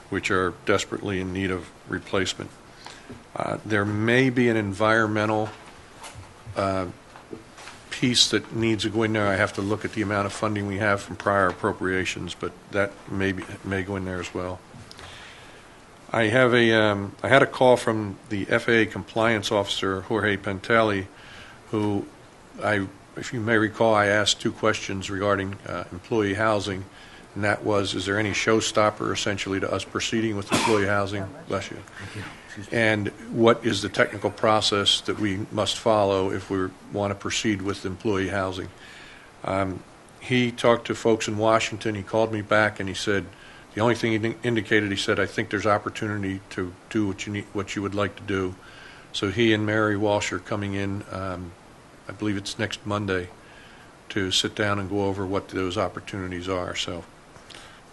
C: which are desperately in need of replacement. There may be an environmental piece that needs to go in there. I have to look at the amount of funding we have from prior appropriations, but that may go in there as well. I had a call from the FAA compliance officer, Jorge Penteli, who if you may recall, I asked 2 questions regarding employee housing, and that was, is there any showstopper essentially to us proceeding with employee housing? Bless you. And what is the technical process that we must follow if we want to proceed with employee housing? he talked to folks in Washington. He called me back and he said, the only thing he indicated, he said, I think there's opportunity to do what you would like to do. So he and Mary Walsh are coming in, I believe it's next Monday, to sit down and go over what those opportunities are. So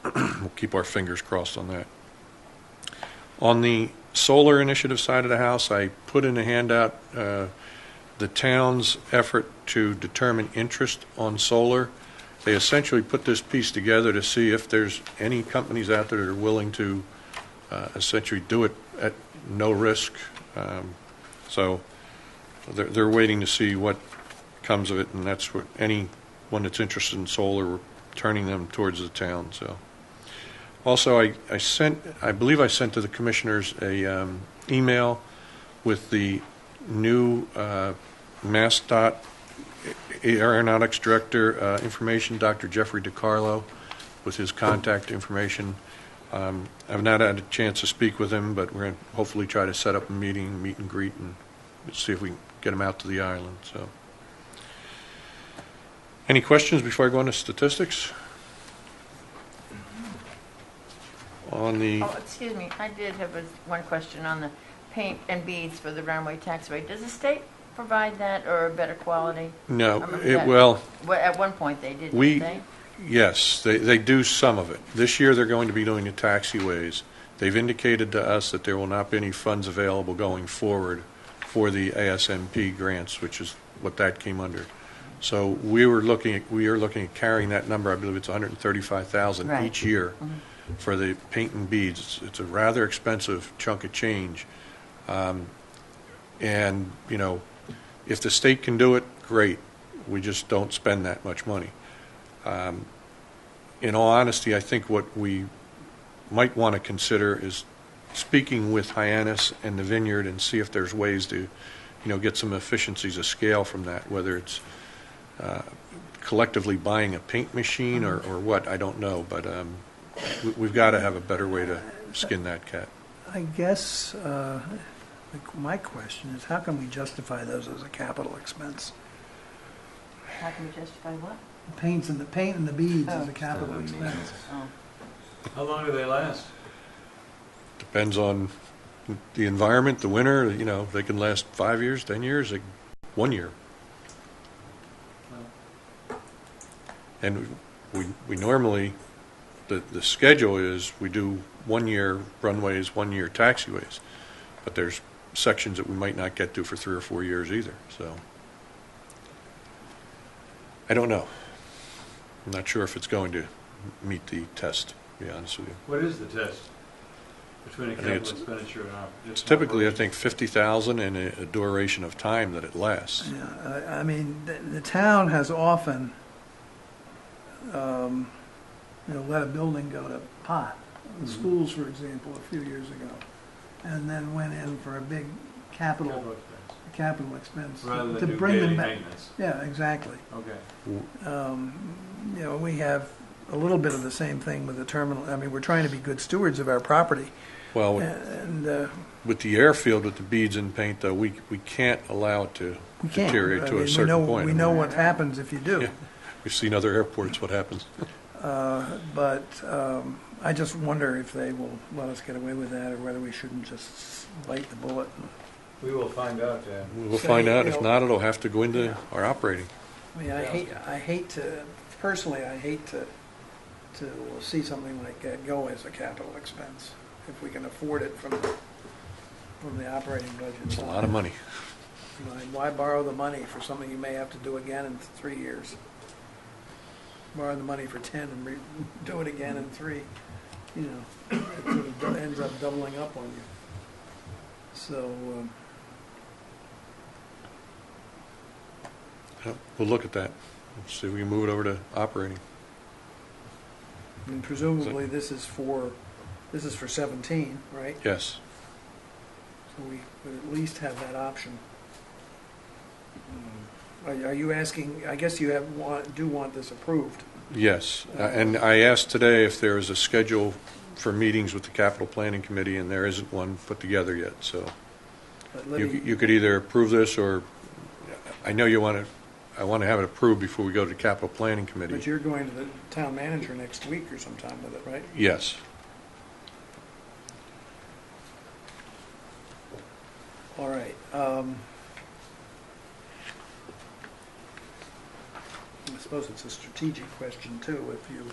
C: we'll keep our fingers crossed on that. On the solar initiative side of the house, I put in a handout the town's effort to determine interest on solar. They essentially put this piece together to see if there's any companies out there that are willing to essentially do it at no risk. So they're waiting to see what comes of it, and that's what anyone that's interested in solar, we're turning them towards the town. So also, I believe I sent to the commissioners a email with the new MassDOT Aeronautics Director information, Dr. Jeffrey DiCarlo, with his contact information. I've not had a chance to speak with him, but we're going to hopefully try to set up a meet and greet, and see if we can get him out to the island. So, any questions before I go on to statistics? On the
A: Oh, excuse me, I did have one question on the paint and beads for the runway taxiway. Does the state provide that, or a better quality?
C: no,
A: At one point they did, didn't they?
C: Yes, they do some of it. This year they're going to be doing the taxiways. They've indicated to us that there will not be any funds available going forward for the ASMP grants, which is what that came under. So we are looking at carrying that number. I believe it's 135,000
A: Right.
C: each year for the paint and beads. It's a rather expensive chunk of change, and you know, if the state can do it, great. We just don't spend that much money. In all honesty, I think what we might want to consider is speaking with Hyannis and the Vineyard and see if there's ways to, get some efficiencies of scale from that, whether it's collectively buying a paint machine or what, I don't know. But we've got to have a better way to skin that cat.
F: I guess my question is, how can we justify those as a capital expense?
A: How can we justify what?
F: Paint and the beads as
A: Oh.
F: a capital expense.
A: Oh.
B: How long do they last?
C: Depends on the environment, the winter. They can last 5 years, 10 years, 1 year. And we normally, the schedule is we do 1 year runways, 1 year taxiways, but there's sections that we might not get to for 3 or 4 years either. So I don't know. I'm not sure if it's going to meet the test, to be honest with you.
B: What is the test between a
C: I think
B: capital
C: it's-
B: expenditure and
C: It's typically, I think, 50,000 and a duration of time that it lasts.
F: Yeah, I mean, the town has often, let a building go to pot. The schools, for example, a few years ago, and then went in for a big capital expense
B: Rather
F: to
B: than do
F: bring them
B: daily
F: back.
B: maintenance.
F: Yeah, exactly.
B: Okay.
F: We have a little bit of the same thing with the terminal. I mean, we're trying to be good stewards of our property,
C: Well,
F: and
C: with the airfield, with the beads and paint, though, we can't allow it to
F: we can't.
C: deteriorate
F: I
C: to
F: mean,
C: a certain point.
F: We know what happens if you do.
C: Yeah. We've seen other airports, what happens.
F: But I just wonder if they will let us get away with that, or whether we shouldn't just bite the bullet.
B: We will find out, Dan.
C: We'll
F: So,
C: find out.
F: you
C: If
F: know-
C: not, it'll have to go into our operating.
F: I mean, I hate to see something like that go as a capital expense if we can afford it from the operating budget.
C: It's a lot of money.
F: Why borrow the money for something you may have to do again in 3 years? Borrow the money for 10 and do it again in 3. It sort of ends up doubling up on you. So.
C: We'll look at that. See if we can move it over to operating.
F: And presumably this is for 17, right?
C: Yes.
F: So we would at least have that option. Are you asking? I guess you do want this approved.
C: Yes. And I asked today if there is a schedule for meetings with the capital planning committee, and there isn't one put together yet. So
F: But let me,
C: you could either approve this, or I know you want to I want to have it approved before we go to the capital planning
F: But
C: committee.
F: you're going to the town manager next week or sometime with it, right?
C: Yes.
F: All right. I suppose it's a strategic question too. If you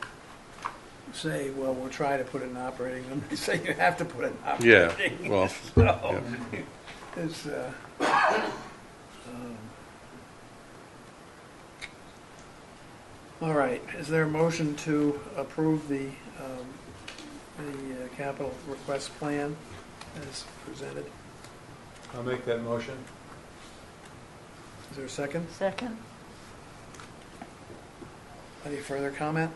F: say, well, we'll try to put it in operating, then they say you have to put it in
C: Yeah,
F: operating.
C: well,
F: So,
C: yeah.
F: it's, all right. Is there a motion to approve the capital request plan as presented?
B: I'll make that motion.
F: Is there a second?
A: Second?
F: Any further comment?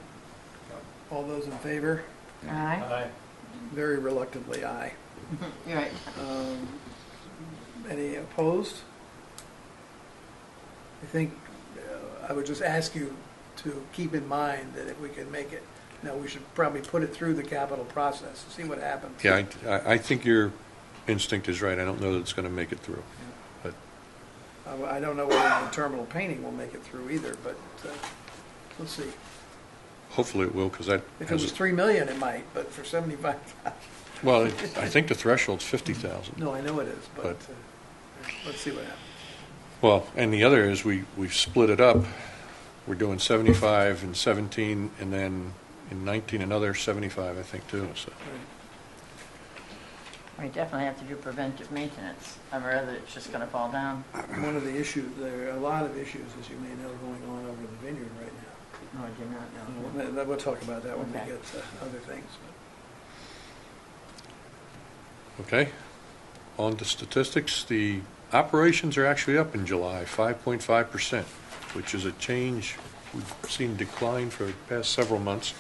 F: All those in favor?
A: Aye.
B: Aye.
F: Very reluctantly, aye.
A: You're right.
F: Any opposed? I think I would just ask you to keep in mind that if we can make it, we should probably put it through the capital process, see what happens.
C: Yeah, I think your instinct is right. I don't know that it's going to make it through. But
F: I don't know whether the terminal painting will make it through either, but let's see.
C: hopefully it will, because that
F: If it
C: has
F: was 3 million, it might, but for 75,000,
C: well, I think the threshold's 50,000.
F: no, I know it is, but let's see what happens.
C: Well, and the other is we've split it up. We're doing 75 in 17, and then in 19 another 75, I think, too. So
A: We definitely have to do preventive maintenance, or rather it's just going to fall down.
F: One of the issues, there are a lot of issues, as you may know, going on over the vineyard right now.
A: No, I do not know.
F: We'll talk about that when we
A: Okay.
F: get to other things.
C: okay. On to statistics. The operations are actually up in July, 5.5%, which is a change we've seen decline for the past several months.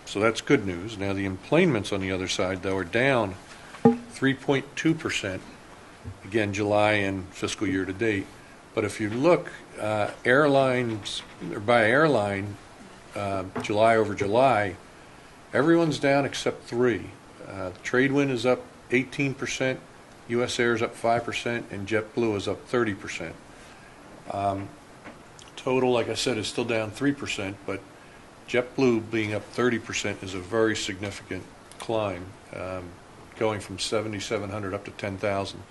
C: So that's good news. Now the emplanements on the other side, though, are down 3.2%, again, July and fiscal year to date. But if you look, airlines, or by airline, July over July, everyone's down except 3. Tradewind is up 18%, US Air is up 5%, and JetBlue is up 30%. Total, like I said, is still down 3%, but JetBlue being up 30% is a very significant climb, going from 7,700 up to 10,000.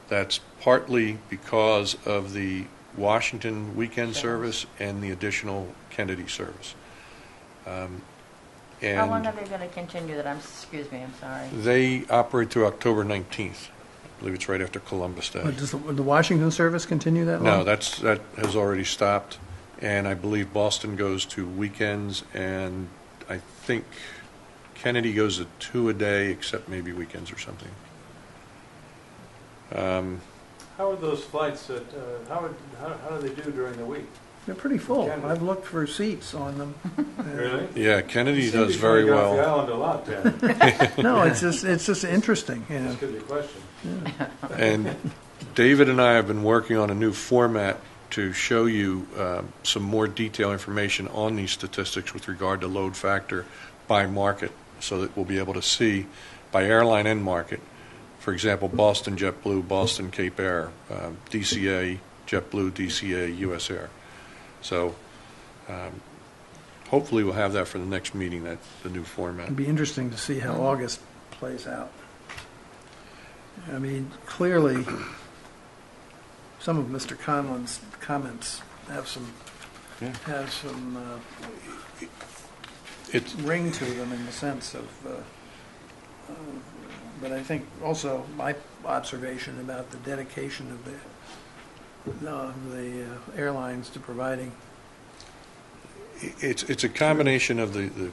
C: That's partly because of the Washington weekend service and the additional Kennedy service.
A: How long are
C: And
A: they going to continue that? Excuse me, I'm sorry.
C: they operate through October 19th. I believe it's right after Columbus Day.
F: But does the Washington service continue that
C: No,
F: long?
C: that has already stopped, and I believe Boston goes to weekends, and I think Kennedy goes to 2 a day, except maybe weekends or something.
B: How are those flights, how do they do during the week?
F: They're pretty full.
B: Kennedy.
F: I've looked for seats on them.
B: Really?
C: Yeah, Kennedy
B: You seem to
C: does
B: be
C: very
B: going off the
C: well.
B: island a lot, then.
F: No, it's just interesting.
B: That's a good question.
C: And David and I have been working on a new format to show you some more detailed information on these statistics with regard to load factor by market, so that we'll be able to see by airline and market. For example, Boston JetBlue, Boston Cape Air, DCA JetBlue, DCA US Air. So hopefully we'll have that for the next meeting, that's the new format.
F: It'd be interesting to see how August plays out. I mean, clearly, some of Mr. Conlon's comments have some
C: Yeah. It's
F: ring to them in the sense of, but I think also my observation about the dedication of the airlines to providing.
C: It's a combination of the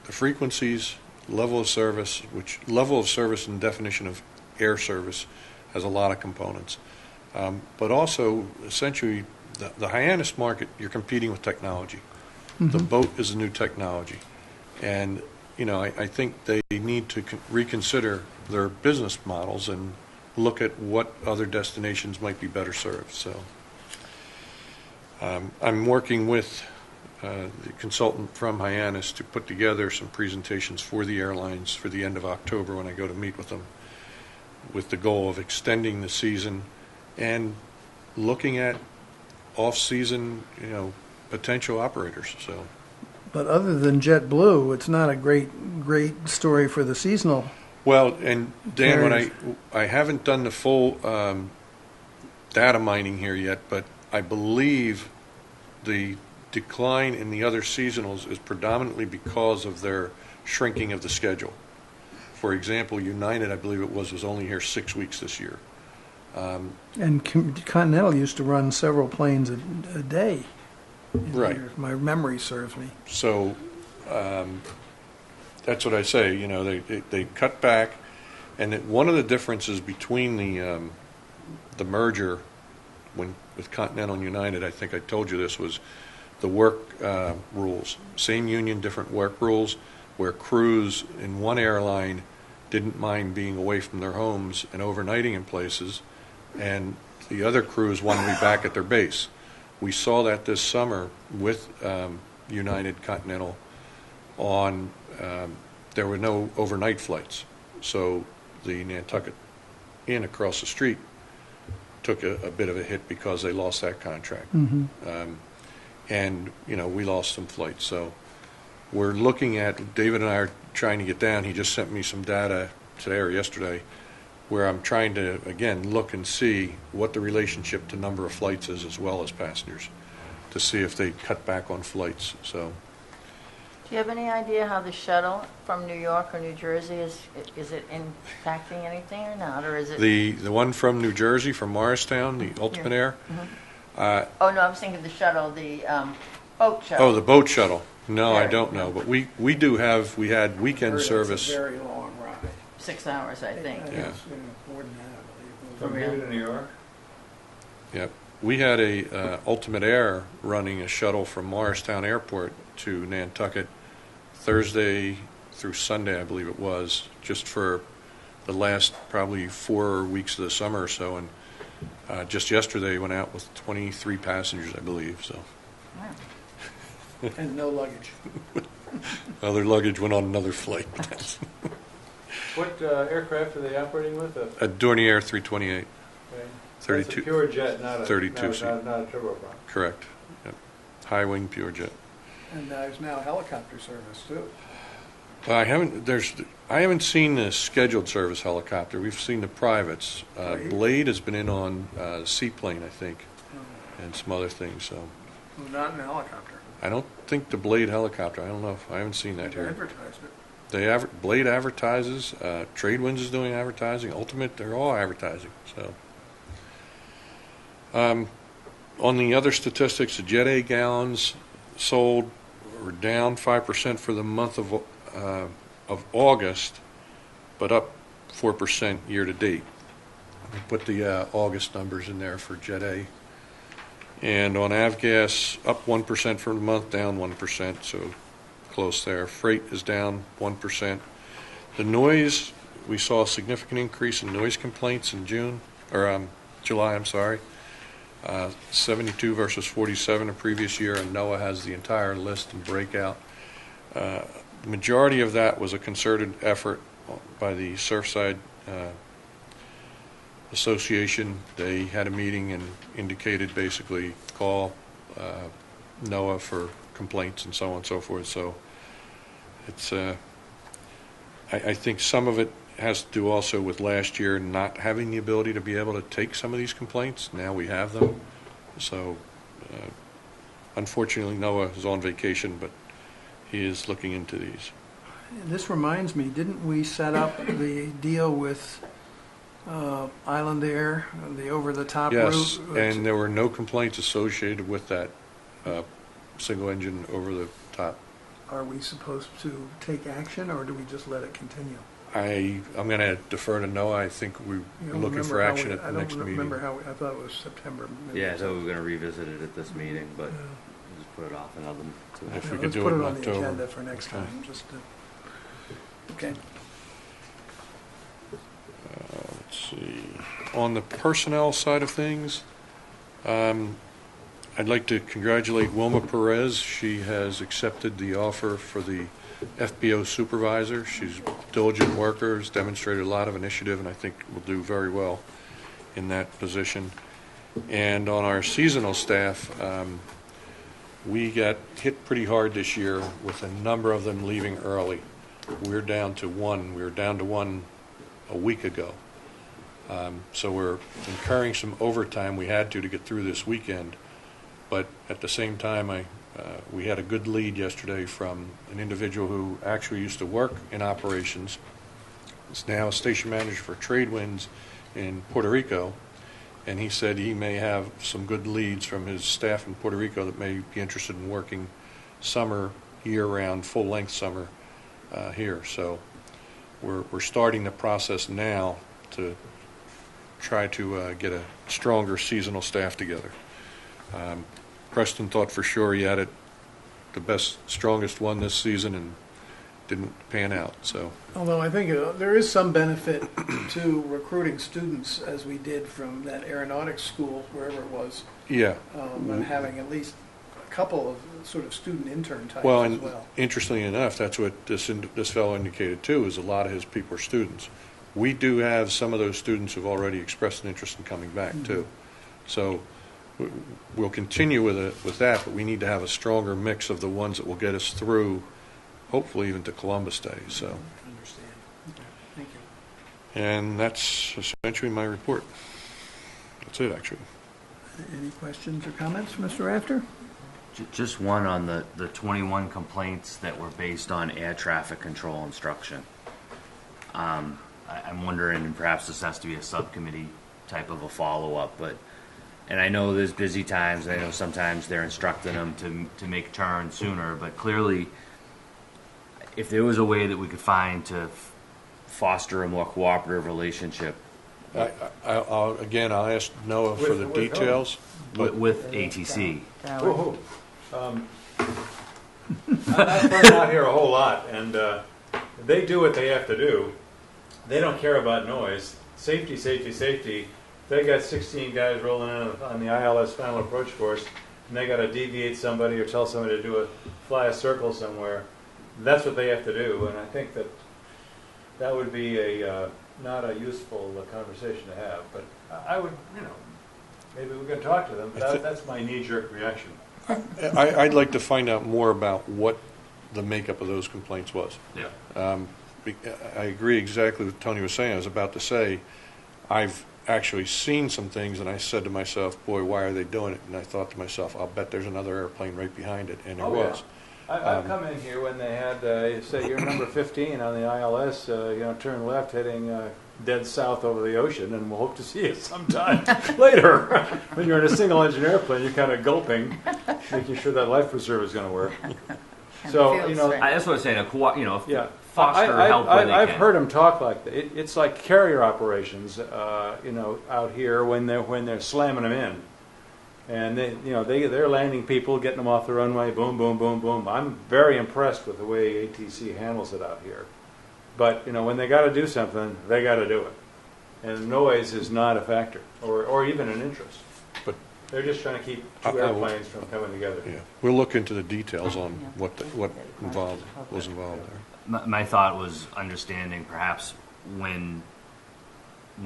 C: frequencies, level of service, which level of service and definition of air service has a lot of components. But also, essentially, the Hyannis market, you're competing with technology. The boat is a new technology. And, I think they need to reconsider their business models and look at what other destinations might be better served. So I'm working with the consultant from Hyannis to put together some presentations for the airlines for the end of October when I go to meet with them, with the goal of extending the season and looking at off-season, potential operators, so.
F: But other than JetBlue, it's not a great story for the seasonal.
C: Well, and Dan, when
F: Carriers.
C: I haven't done the full data mining here yet, but I believe the decline in the other seasonals is predominantly because of their shrinking of the schedule. For example, United, I believe it was only here 6 weeks this year.
F: And Continental used to run several planes a day.
C: Right.
F: If my memory serves me.
C: So that's what I say. They cut back, and one of the differences between the merger with Continental and United, I think I told you this, was the work rules. Same union, different work rules, where crews in one airline didn't mind being away from their homes and overnighting in places, and the other crews wanted to be back at their base. We saw that this summer with United Continental there were no overnight flights. So the Nantucket Inn across the street took a bit of a hit because they lost that contract. And, we lost some flights. So we're looking at, David and I are trying to get down. He just sent me some data today or yesterday where I'm trying to, again, look and see what the relationship to number of flights is as well as passengers to see if they cut back on flights. So,
A: Do you have any idea how the shuttle from New York or New Jersey is it impacting anything or not? Or is it...
C: the one from New Jersey, from Morristown, the Ultimate Air.
A: Oh, no, I was thinking the shuttle, the boat shuttle.
C: Oh, the boat shuttle. No, I
A: Very.
C: don't know. But we had weekend service.
F: It's a very long ride.
A: 6 hours, I think.
F: I think
C: Yeah.
F: it's, more than that, I believe.
B: From here to New York?
C: Yep. We had a Ultimate Air running a shuttle from Morristown Airport to Nantucket Thursday through Sunday, I believe it was, just for the last probably 4 weeks of the summer or so. And just yesterday went out with 23 passengers, I believe. So
A: Wow.
F: And no luggage.
C: other luggage went on another flight.
B: What aircraft are they operating with?
C: A Dornier 328,
B: Okay.
C: 32.
B: That's a pure jet, not a
C: 32 seat.
B: not a turboprop.
C: Correct. Yep. High wing pure jet.
F: And there's now helicopter service, too.
C: I haven't seen the scheduled service helicopter. We've seen the privates.
F: Right.
C: Blade has been in on seaplane, I think, and some other things. So
F: Well, not in a helicopter.
C: I don't think the Blade helicopter. I don't know if I haven't seen that
F: They
C: here.
F: advertised it.
C: Blade advertises. Tradewinds is doing advertising. Ultimate, they're all advertising. So on the other statistics, the Jet A gallons sold were down 5% for the month of August, but up 4% year to date. I put the August numbers in there for Jet A. And on Avgas, up 1% for the month, down 1%, so close there. Freight is down 1%. The noise, we saw a significant increase in noise complaints in July, I'm sorry. 72 versus 47 the previous year, and NOAA has the entire list and breakout. The majority of that was a concerted effort by the Surfside Association. They had a meeting and indicated basically call NOAA for complaints and so on and so forth. So it's I think some of it has to do also with last year not having the ability to be able to take some of these complaints. Now we have them. So unfortunately NOAA is on vacation, but he is looking into these.
F: This reminds me, didn't we set up the deal with Island Air, the over-the-top
C: Yes,
F: route?
C: and there were no complaints associated with that single engine over the top.
F: Are we supposed to take action, or do we just let it continue?
C: I'm going to defer to Noah. I think we're
F: You don't
C: looking for
F: remember how
C: action
F: we-
C: at the
F: I
C: next
F: don't
C: meeting.
F: remember how, I thought it was September. Maybe
E: Yeah, I
F: it's-
E: thought we were going to revisit it at this meeting, but
F: Yeah.
E: we'll just put it off another.
C: If we
F: Yeah,
C: could
F: let's
C: do
F: put
C: it in
F: on the
C: October.
F: agenda for next
C: Okay.
F: time, just to, okay.
C: Let's see. On the personnel side of things, I'd like to congratulate Wilma Perez. She has accepted the offer for the FBO supervisor. She's a diligent worker, has demonstrated a lot of initiative, and I think will do very well in that position. And on our seasonal staff, we got hit pretty hard this year with a number of them leaving early. We're down to one. We were down to one a week ago. So we're incurring some overtime we had to get through this weekend. But at the same time, we had a good lead yesterday from an individual who actually used to work in operations. He's now a station manager for Tradewinds in Puerto Rico. And he said he may have some good leads from his staff in Puerto Rico that may be interested in working summer, year-round, full-length summer here. So we're starting the process now to try to get a stronger seasonal staff together. Preston thought for sure he had it the best, strongest one this season, and didn't pan out. So,
F: Although I think there is some benefit to recruiting students, as we did from that aeronautics school, wherever it was,
C: yeah.
F: and having at least a couple of sort of student intern types
C: Well,
F: as
C: and
F: well.
C: interestingly enough, that's what this fellow indicated too, is a lot of his people are students. We do have some of those students who've already expressed an interest in coming back too. So we'll continue with that, but we need to have a stronger mix of the ones that will get us through, hopefully even to Columbus Day. So,
F: I understand. Okay. Thank you.
C: and that's essentially my report. That's it, actually.
F: Any questions or comments, Mr. Rafter?
H: Just one on the 21 complaints that were based on air traffic control instruction. I'm wondering, and perhaps this has to be a subcommittee type of a follow-up, and I know there's busy times, I know sometimes they're instructing them to make turns sooner, but clearly, if there was a way that we could find to foster a more cooperative relationship
C: I'll ask Noah for the
B: With
C: details.
H: with ATC.
B: Whoa. I've been out here a whole lot, and they do what they have to do. They don't care about noise. Safety, safety, safety. They got 16 guys rolling in on the ILS final approach course, and they got to deviate somebody or tell somebody to fly a circle somewhere. That's what they have to do, and I think that would be not a useful conversation to have. But I would, maybe we can talk to them. That's my knee-jerk reaction.
C: I'd like to find out more about what the makeup of those complaints was.
H: Yeah.
C: I agree exactly with what Tony was saying. I was about to say, I've actually seen some things, and I said to myself, boy, why are they doing it? And I thought to myself, I'll bet there's another airplane right behind it, and there was.
B: I've come in here when they had, say, you're number 15 on the ILS, turn left heading dead south over the ocean, and we'll hope to see you sometime later. When you're in a single engine airplane, you're kind of gulping, making sure that life preserver is going to work. So,
H: That's what I'm saying.
B: yeah.
H: Foster help where they
B: I've
H: can.
B: heard them talk like that. It's like carrier operations, out here when they're slamming them in. And they're landing people, getting them off the runway, boom, boom, boom, boom. I'm very impressed with the way ATC handles it out here. But when they got to do something, they got to do it, and noise is not a factor, or even an interest.
C: But
B: they're just trying to keep two airplanes from coming together.
C: Yeah, we'll look into the details on what was involved there.
H: My thought was understanding perhaps when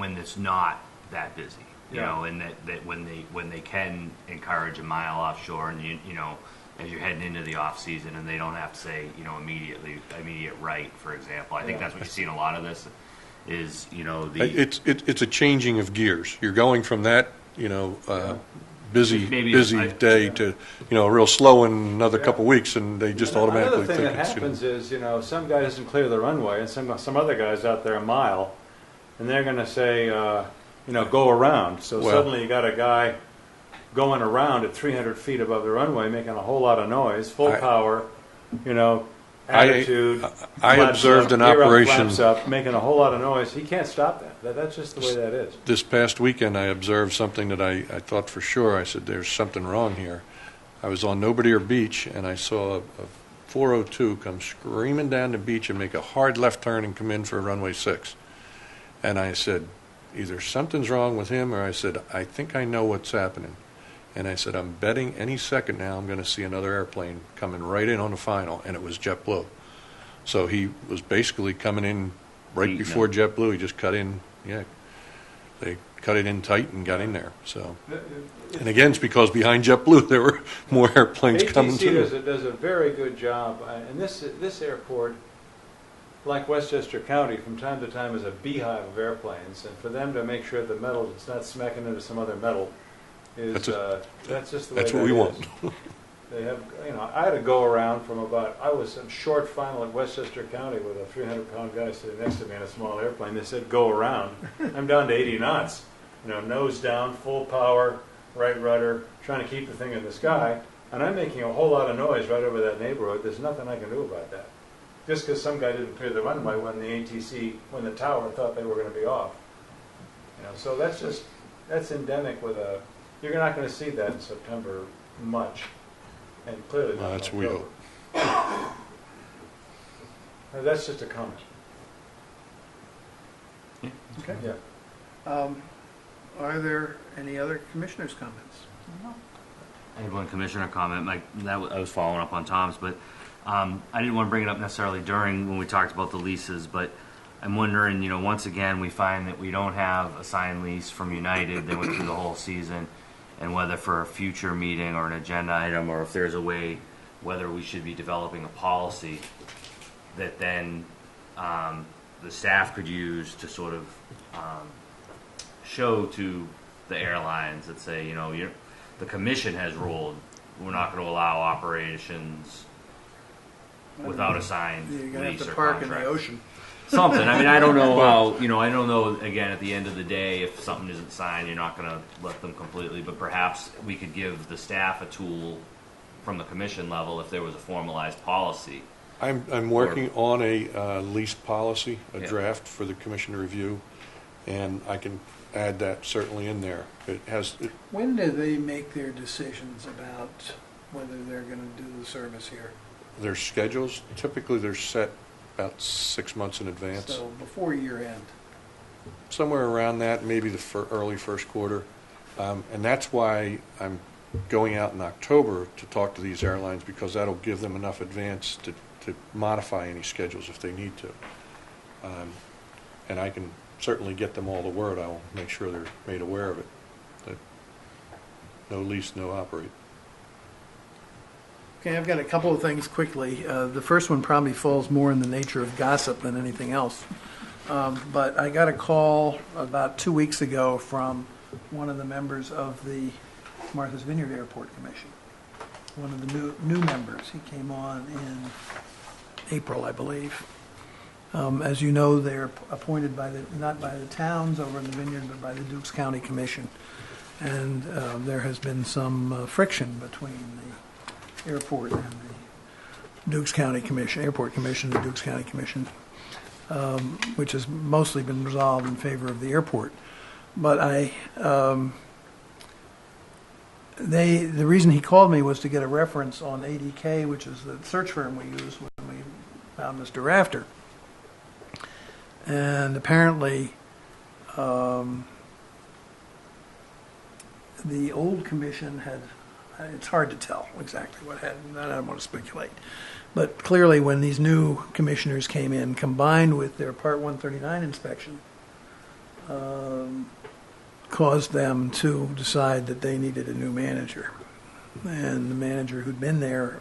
H: it's not that busy. And that when they can encourage a mile offshore, and as you're heading into the off season, and they don't have to say immediate right, for example. I think that's what you see in a lot of this is
C: It's a changing of gears. You're going from that busy day to a real slow in another couple weeks, and they just automatically
B: Another thing
C: think
B: that
C: it's
B: happens is some guy doesn't clear the runway, and some other guy's out there a mile, and they're going to say go around. So suddenly you got a guy going around at 300 feet above the runway, making a whole lot of noise, full power, attitude.
C: I observed an operation
B: flaps up, making a whole lot of noise. He can't stop that. That's just the way that is.
C: this past weekend. I observed something that I thought for sure. I said, "There's something wrong here." I was on Nobodere Beach, and I saw a 402 come screaming down the beach and make a hard left turn and come in for runway 6. And I said, either something's wrong with him, or I said, I think I know what's happening. And I said, I'm betting any second now I'm going to see another airplane coming right in on the final, and it was JetBlue. So he was basically coming in right before JetBlue. He just cut in, They cut it in tight and got in there. So, and again, it's because behind JetBlue there were more airplanes coming
B: ATC
C: too.
B: does a very good job, and this airport, like Westchester County, from time to time is a beehive of airplanes, and for them to make sure the metal is not smacking into some other metal is that's just the way
C: That's what
B: that
C: we
B: is.
C: want.
B: They have, I had to go around from I was in short final at Westchester County with a 300-pound guy sitting next to me in a small airplane. They said, go around. I'm down to 80 knots, nose down, full power, right rudder, trying to keep the thing in the sky, and I'm making a whole lot of noise right over that neighborhood. There's nothing I can do about that. Just because some guy didn't clear the runway when the tower thought they were going to be off. So that's endemic you're not going to see that in September much. And clearly not.
C: That's what we hope.
B: That's just a comment.
F: Okay.
B: Yeah.
F: Are there any other commissioners' comments?
H: I had one commissioner comment. I was following up on Tom's, but I didn't want to bring it up necessarily during when we talked about the leases, but I'm wondering, once again, we find that we don't have a signed lease from United. They went through the whole season, and whether for a future meeting or an agenda item, or if there's a way, whether we should be developing a policy that then the staff could use to sort of show to the airlines that say, the commission has ruled we're not going to allow operations without a signed
F: You're going to
H: lease
F: have to
H: or
F: park
H: contract.
F: in the ocean.
H: Something. I don't know how, I don't know, again, at the end of the day, if something isn't signed, you're not going to let them completely, but perhaps we could give the staff a tool from the commission level if there was a formalized policy.
C: I'm working on a lease policy, a
H: Yeah.
C: draft for the commission to review, and I can add that certainly in there.
F: When do they make their decisions about whether they're going to do the service here?
C: Their schedules, typically they're set about 6 months in advance.
F: So before year end.
C: Somewhere around that, maybe the early first quarter. And that's why I'm going out in October to talk to these airlines, because that'll give them enough advance to modify any schedules if they need to. And I can certainly get them all the word. I'll make sure they're made aware of it. That no lease, no operate.
F: Okay, I've got a couple of things quickly. The first one probably falls more in the nature of gossip than anything else. But I got a call about 2 weeks ago from one of the members of the Martha's Vineyard Airport Commission, one of the new members. He came on in April, I believe. As you know, they're appointed not by the towns over in the Vineyard, but by the Dukes County Commission. And there has been some friction between the airport and the Dukes County Commission, Airport Commission and the Dukes County Commission, which has mostly been resolved in favor of the airport. But the reason he called me was to get a reference on ADK, which is the search firm we used when we found Mr. Rafter. And apparently, the old commission had, it's hard to tell exactly what happened. I don't want to speculate. But clearly when these new commissioners came in, combined with their Part 139 inspection, caused them to decide that they needed a new manager. And the manager who'd been there,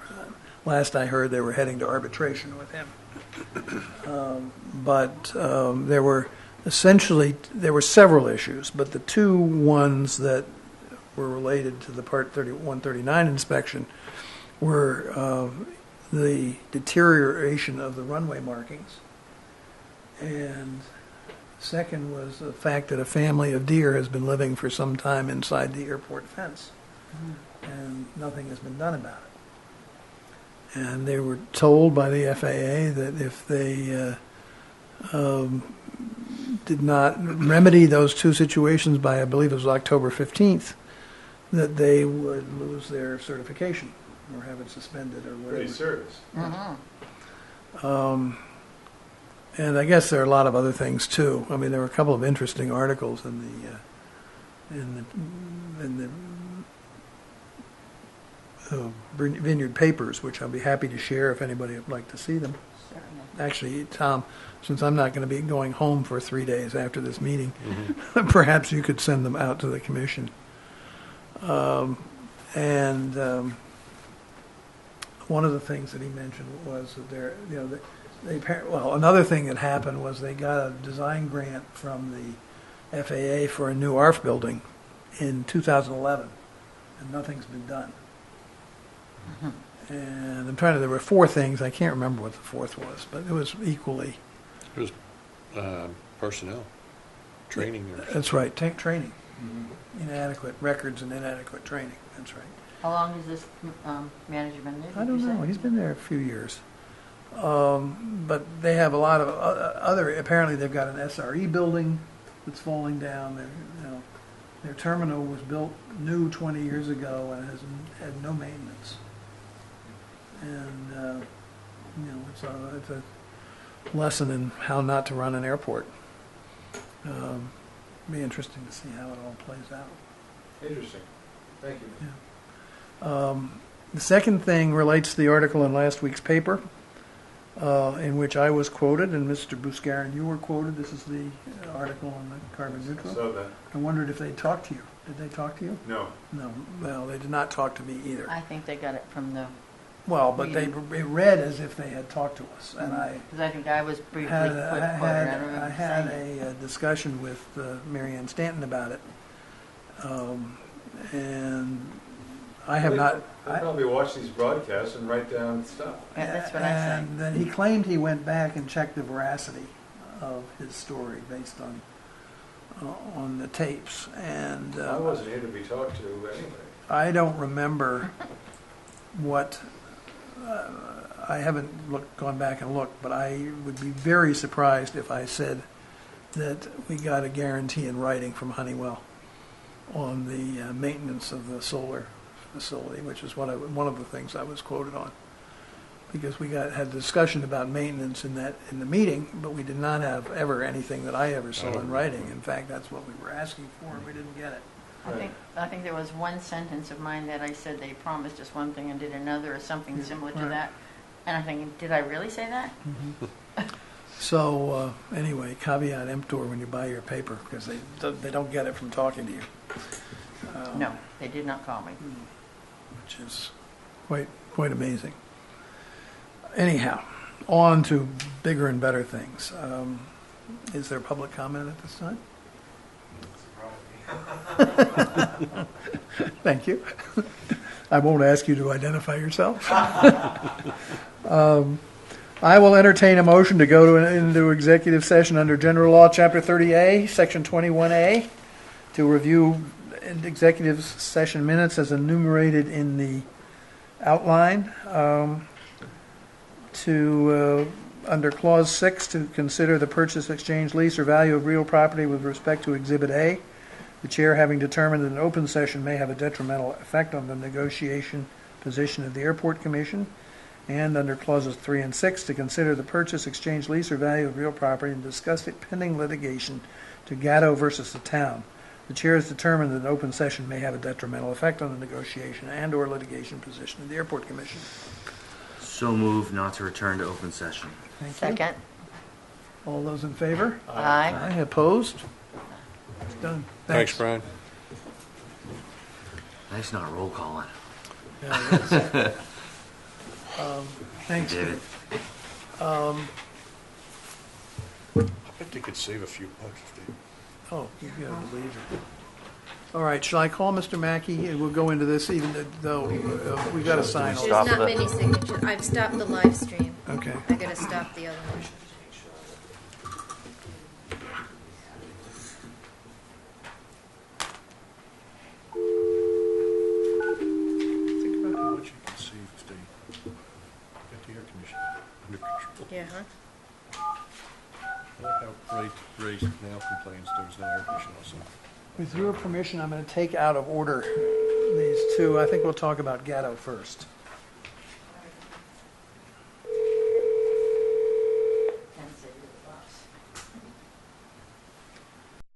F: last I heard, they were heading to arbitration with him. But there were several issues, but the two ones that were related to the Part 139 inspection were the deterioration of the runway markings, and second was the fact that a family of deer has been living for some time inside the airport fence, and nothing has been done about it. And they were told by the FAA that if they did not remedy those two situations by, I believe it was October 15th, that they would lose their certification or have it suspended or whatever.
B: Pretty serious.
F: And I guess there are a lot of other things too. I mean, there were a couple of interesting articles in the Vineyard Papers, which I'll be happy to share if anybody would like to see them.
A: Certainly.
F: Actually, Tom, since I'm not going to be going home for 3 days after this meeting, perhaps you could send them out to the commission. One of the things that he mentioned was that another thing that happened was they got a design grant from the FAA for a new ARF building in 2011, and nothing's been done. And there were 4 things, I can't remember what the 4th was, but it was equally.
C: It was personnel, training.
F: That's right, training. Inadequate records and inadequate training, that's right.
A: How long has this manager been there?
F: I don't know, he's been there a few years. But they have a lot of other, apparently they've got an SRE building that's falling down. Their terminal was built new 20 years ago and has had no maintenance. And, it's a lesson in how not to run an airport. Be interesting to see how it all plays out.
B: Interesting. Thank you.
F: Yeah. The second thing relates to the article in last week's paper, in which I was quoted, and Mr. Buscarin, you were quoted. This is the article on the carbon neutral.
B: So that.
F: I wondered if they talked to you. Did they talk to you?
B: No.
F: No. Well, they did not talk to me either.
A: I think they got it from the,
F: Well, but it read as if they had talked to us, and
A: because I think I was briefly quoted.
F: I had a discussion with Mary Ann Stanton about it, and I have not.
B: They probably watch these broadcasts and write down stuff.
A: Yeah, that's what I said.
F: And then he claimed he went back and checked the veracity of his story based on the tapes, and
B: I wasn't here to be talked to anyway.
F: I don't remember what. I haven't gone back and looked, but I would be very surprised if I said that we got a guarantee in writing from Honeywell on the maintenance of the solar facility, which is one of the things I was quoted on, because we had a discussion about maintenance in the meeting, but we did not have ever anything that I ever saw in writing. In fact, that's what we were asking for, and we didn't get it.
A: I think there was one sentence of mine that I said they promised us one thing and did another, or something similar to
F: right.
A: that. And I'm thinking, did I really say that?
F: So anyway, caveat emptor when you buy your paper, because they don't get it from talking to you.
A: No, they did not call me.
F: Which is quite amazing. Anyhow, on to bigger and better things. Is there public comment at this time? Thank you. I won't ask you to identify yourself. I will entertain a motion to go into executive session under General Law, Chapter 30A, Section 21A, to review executive session minutes as enumerated in the outline. Under Clause 6, to consider the purchase, exchange, lease, or value of real property with respect to Exhibit A. The chair, having determined that an open session may have a detrimental effect on the negotiation position of the Airport Commission. And under Clauses 3 and 6, to consider the purchase, exchange, lease, or value of real property and discuss it pending litigation to Gatto versus the town. The chair has determined that an open session may have a detrimental effect on the negotiation and or litigation position of the Airport Commission.
H: So moved not to return to open session.
F: Thank you.
A: Second.
F: All those in favor?
A: Aye.
F: Opposed? It's done.
C: Thanks, Brian.
H: Nice not roll calling.
F: Yeah, it is. Thanks,
H: David.
F: Dave.
C: I bet they could save a few bucks if they...
F: Oh, you gotta believe it. All right, shall I call Mr. Mackey? And we'll go into this even though we got to sign
D: There's
F: all.
D: not many signatures. I've stopped the live stream.
F: Okay.
D: I gotta stop the other one.
C: Think about how much you can save if they get the air conditioning under control.
D: Yeah, huh?
C: I like how Ray now complains there's no air conditioning also.
F: With your permission, I'm going to take out of order these two. I think we'll talk about Gatto first.